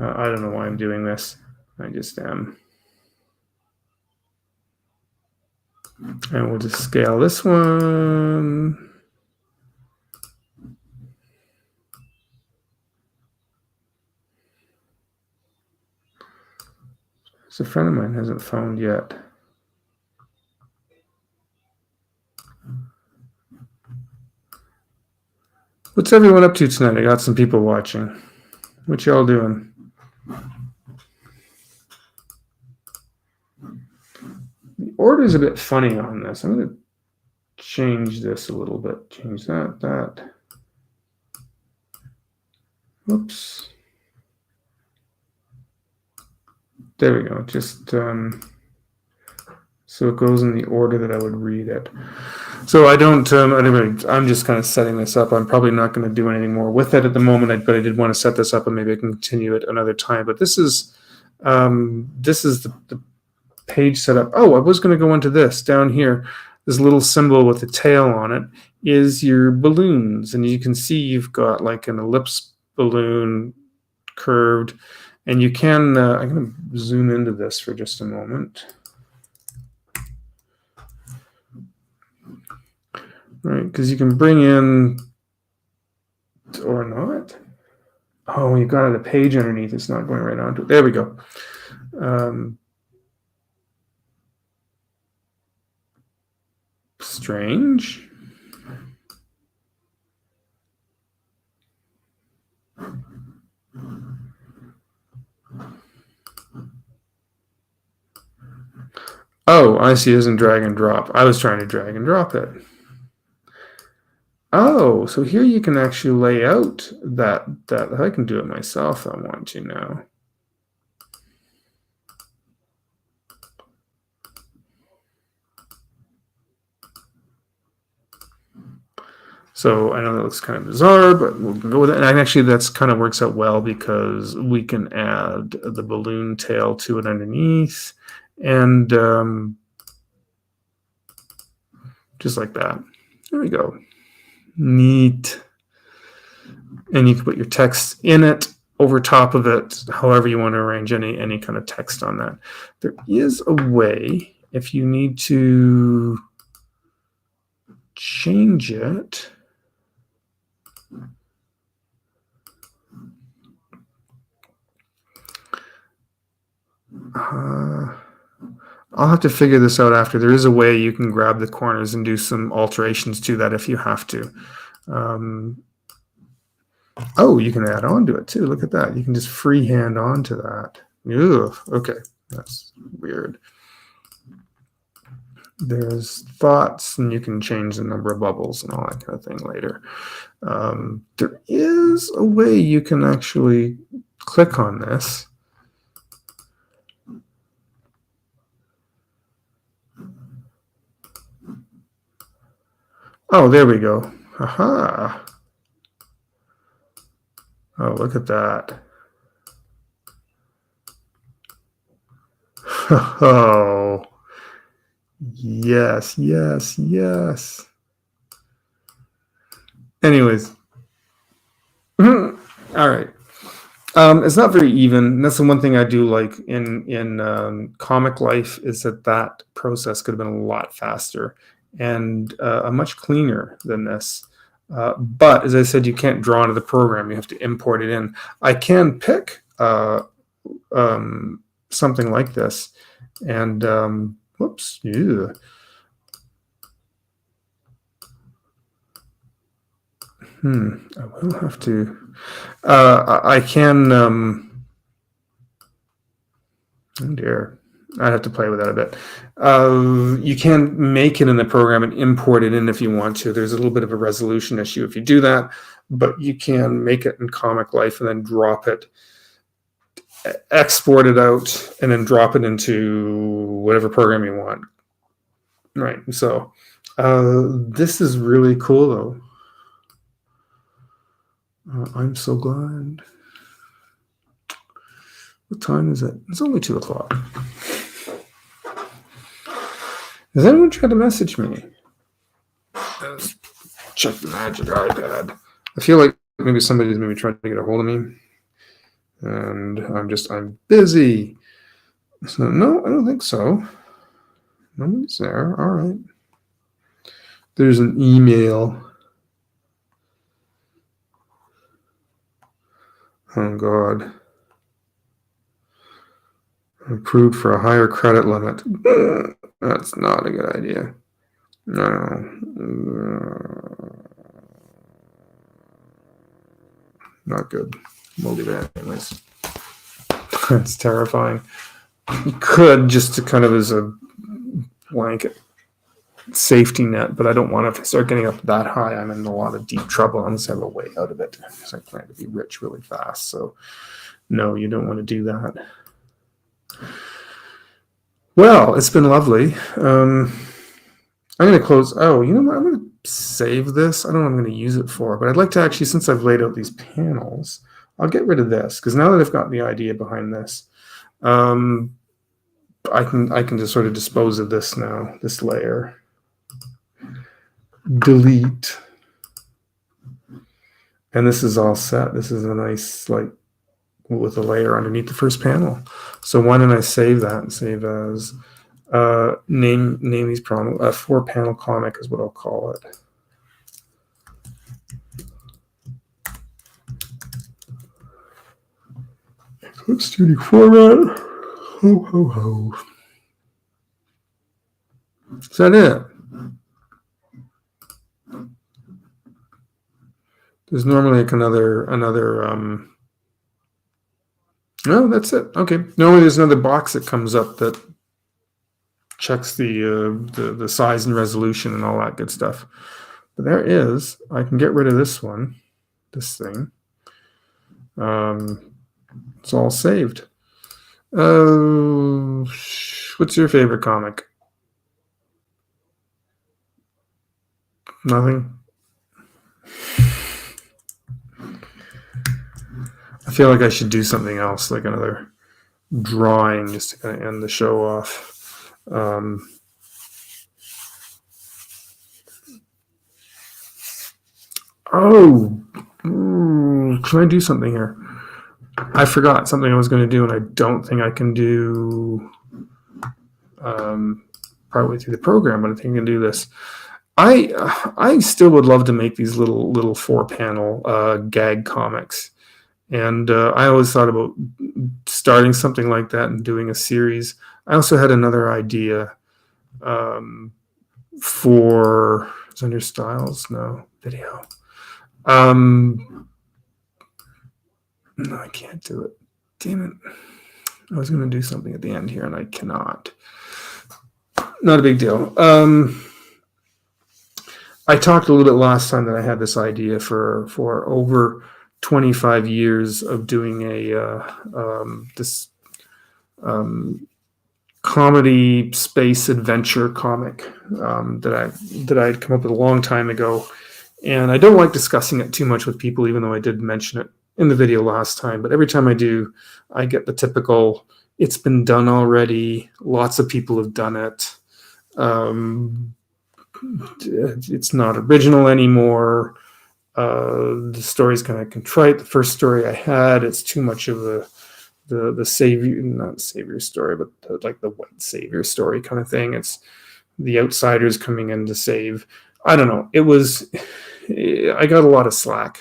I don't know why I'm doing this. I just am. And we'll just scale this one. It's a friend of mine hasn't found yet. What's everyone up to tonight? I got some people watching. What y'all doing? The order's a bit funny on this. I'm going to change this a little bit. Change that. Oops. There we go. Just so it goes in the order that I would read it. So I don't. Anyway, I'm just kind of setting this up. I'm probably not going to do anything more with it at the moment. But I did want to set this up, and maybe I can continue it another time. But this is the page setup. Oh, I was going to go into this down here. This little symbol with a tail on it is your balloons, and you can see you've got like an ellipse balloon curved, and you can. I'm going to zoom into this for just a moment. Right, because you can bring in or not. Oh, you've got a page underneath. It's not going right onto it. There we go. Strange. Oh, I see. It isn't drag and drop. I was trying to drag and drop it. Oh, so here you can actually lay out that I can do it myself if I want to now. So I know that looks kind of bizarre, but we'll go with it. And actually, that's kind of works out well because we can add the balloon tail to it underneath, and just like that. There we go. Neat. And you can put your text in it, over top of it, however you want to arrange any kind of text on that. There is a way, if you need to change it. I'll have to figure this out after. There is a way you can grab the corners and do some alterations to that if you have to. Oh, you can add on to it too. Look at that. You can just freehand onto that. Ugh, okay, that's weird. There's thoughts, and you can change the number of bubbles and all that kind of thing later. There is a way you can actually click on this. Oh, there we go. Aha. Oh, look at that. Oh, yes, yes, yes. Anyways. All right. It's not very even. And that's the one thing I do like in Comic Life is that process could have been a lot faster and much cleaner than this. But as I said, you can't draw into the program. You have to import it in. I can pick something like this, and whoops, yeah. I will have to. I can. Oh dear. I'd have to play with that a bit. You can make it in the program and import it in if you want to. There's a little bit of a resolution issue if you do that, but you can make it in Comic Life and then drop it, export it out, and then drop it into whatever program you want. Right. So this is really cool, though. I'm so glad. What time is it? It's only 2 o'clock. Has anyone tried to message me? Let's check the magic iPad. I feel like maybe somebody's maybe trying to get a hold of me. And I'm busy. So, no, I don't think so. Nobody's there. All right. There's an email. Oh, God. Approved for a higher credit limit. That's not a good idea. No. Not good. We'll do that anyways. That's terrifying. You could just to kind of as a blanket safety net, but I don't want to. If I start getting up that high, I'm in a lot of deep trouble unless I have a way out of it because I plan to be rich really fast. So no, you don't want to do that. Well, it's been lovely. I'm going to close. Oh, you know what? I'm going to save this. I don't know what I'm going to use it for, but I'd like to actually, since I've laid out these panels, I'll get rid of this because now that I've got the idea behind this, I can just sort of dispose of this now, this layer. Delete. And this is all set. This is a nice, like, with a layer underneath the first panel. So why don't I save that and save as name these panel 4-panel comic is what I'll call it. Eclipse Studio format. Ho ho ho. Is that it? There's normally like another no, that's it. Okay. Normally there's another box that comes up that checks the size and resolution and all that good stuff. But there is. I can get rid of this one, this thing. It's all saved. What's your favorite comic? Nothing? I feel like I should do something else, like another drawing, just to kind of end the show off. Can I do something here? I forgot something I was going to do, and I don't think I can do partway through the program, but I think I can do this. I still would love to make these little 4-panel gag comics, and I always thought about starting something like that and doing a series. I also had another idea for is under styles, no video. No, I can't do it. Damn it! I was going to do something at the end here, and I cannot. Not a big deal. I talked a little bit last time that I had this idea for over 25 years of doing this comedy space adventure comic that I had come up with a long time ago, and I don't like discussing it too much with people, even though I did mention it in the video last time. But every time I do, I get the typical "it's been done already. Lots of people have done it. It's not original anymore. The story's kind of contrite. The first story I had, it's too much of the savior, not savior story, but like the white savior story kind of thing. It's the outsiders coming in to save. I don't know. I got a lot of slack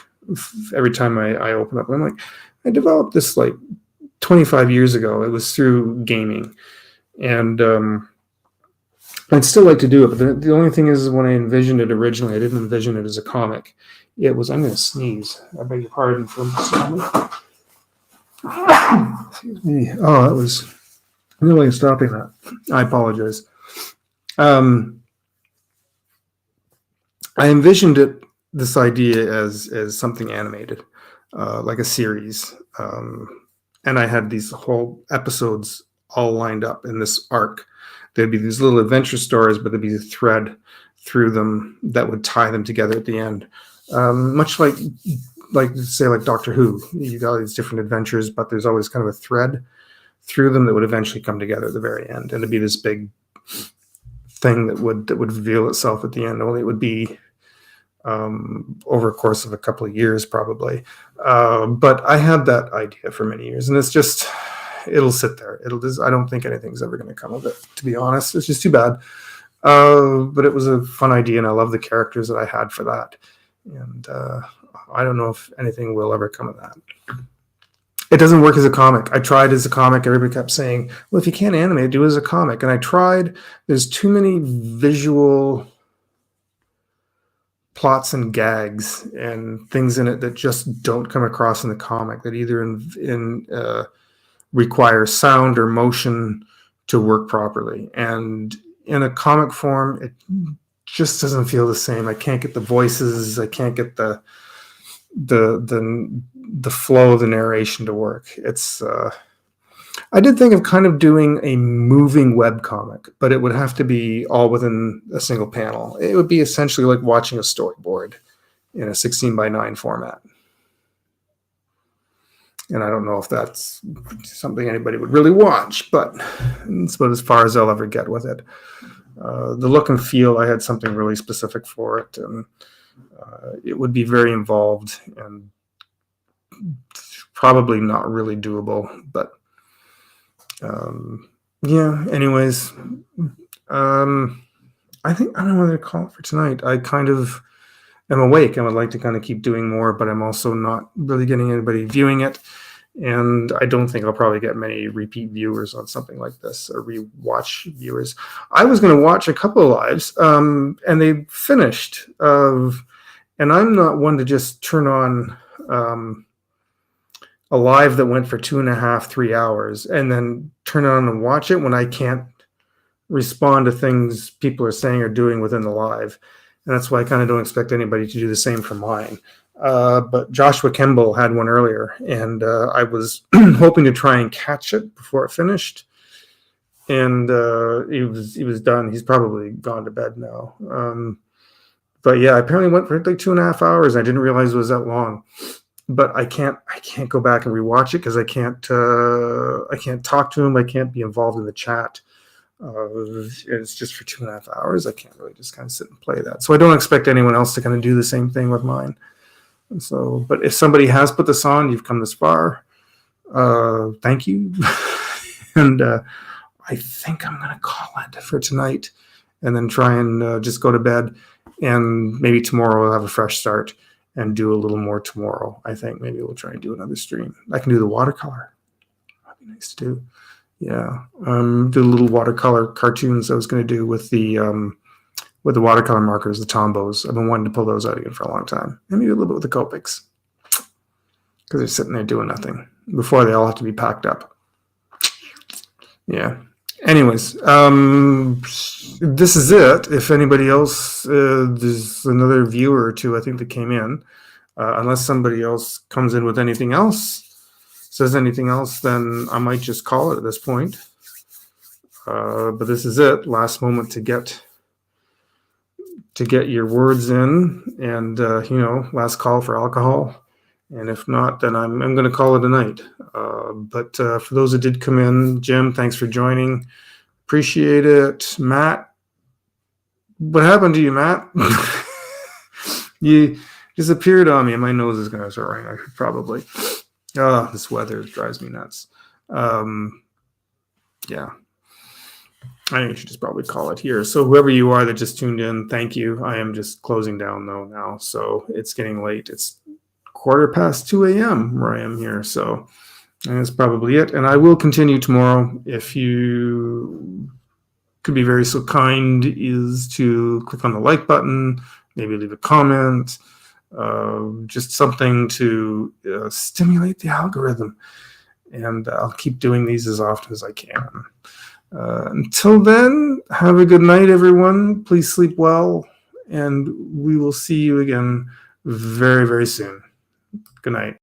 every time I open up. I'm like, I developed this like 25 years ago. It was through gaming, and I'd still like to do it, but the only thing is, when I envisioned it originally, I didn't envision it as a comic. It was, I'm going to sneeze. I beg your pardon for excuse me. Oh, that was really stopping that. I apologize. I envisioned this idea as something animated, like a series. And I had these whole episodes all lined up in this arc. There'd be these little adventure stories, but there'd be a thread through them that would tie them together at the end. Much like say like Doctor Who, you got all these different adventures, but there's always kind of a thread through them that would eventually come together at the very end, and it'd be this big thing that would reveal itself at the end. Only it would be over a course of a couple of years, probably. But I had that idea for many years, and it's just, it'll sit there. I don't think anything's ever going to come of it, to be honest. It's just too bad. But it was a fun idea, and I love the characters that I had for that. And I don't know if anything will ever come of that. It doesn't work as a comic. I tried as a comic. Everybody kept saying, well, if you can't animate, do it as a comic. And I tried. There's too many visual plots and gags and things in it that just don't come across in the comic, that either require sound or motion to work properly. And in a comic form, it just doesn't feel the same. I can't get the voices. I can't get the flow of the narration to work. It's I did think of kind of doing a moving web comic, but it would have to be all within a single panel. It would be essentially like watching a storyboard in a 16:9 format. And I don't know if that's something anybody would really watch, but it's about as far as I'll ever get with it. The look and feel, I had something really specific for it, and it would be very involved and probably not really doable. But yeah, anyways, I think, I don't know what to call it for tonight. I kind of am awake and would like to kind of keep doing more, but I'm also not really getting anybody viewing it. And I don't think I'll probably get many repeat viewers on something like this, or rewatch viewers. I was going to watch a couple of lives, and they finished. And I'm not one to just turn on a live that went for 2.5, 3 hours and then turn it on and watch it when I can't respond to things people are saying or doing within the live. And that's why I kind of don't expect anybody to do the same for mine. But Joshua Kemble had one earlier, and I was hoping to try and catch it before it finished. And he was done. He's probably gone to bed now. But yeah, I apparently went for like 2.5 hours. I didn't realize it was that long. But I can't go back and rewatch it because I can't talk to him. I can't be involved in the chat. It's just for 2.5 hours. I can't really just kind of sit and play that. So I don't expect anyone else to kind of do the same thing with mine. And so, but if somebody has put this on, you've come this far. Thank you. And I think I'm going to call it for tonight and then try and just go to bed. And maybe tomorrow we'll have a fresh start and do a little more tomorrow. I think maybe we'll try and do another stream. I can do the watercolor. That'd be nice to do. Yeah. Do little watercolor cartoons I was going to do with the watercolor markers, the Tombos. I've been wanting to pull those out again for a long time. And maybe a little bit with the Copics. Because they're sitting there doing nothing before they all have to be packed up. Yeah. Anyways, this is it. If anybody else, there's another viewer or two, I think, that came in. Unless somebody else comes in with anything else, says anything else, then I might just call it at this point. But this is it. Last moment to get your words in, and last call for alcohol. And if not, then I'm going to call it a night. But for those that did come in, Jim, thanks for joining. Appreciate it. Matt, what happened to you, Matt? You disappeared on me, and my nose is going to start running. I should probably. Oh, this weather drives me nuts. Yeah. I think I should just probably call it here. So whoever you are that just tuned in, thank you. I am just closing down, though, now. So it's getting late. It's 2:15 a.m. where I am here. So that's probably it. And I will continue tomorrow. If you could be very so kind is to click on the like button, maybe leave a comment, just something to stimulate the algorithm. And I'll keep doing these as often as I can. Until then, have a good night, everyone. Please sleep well. And we will see you again very, very soon. Good night.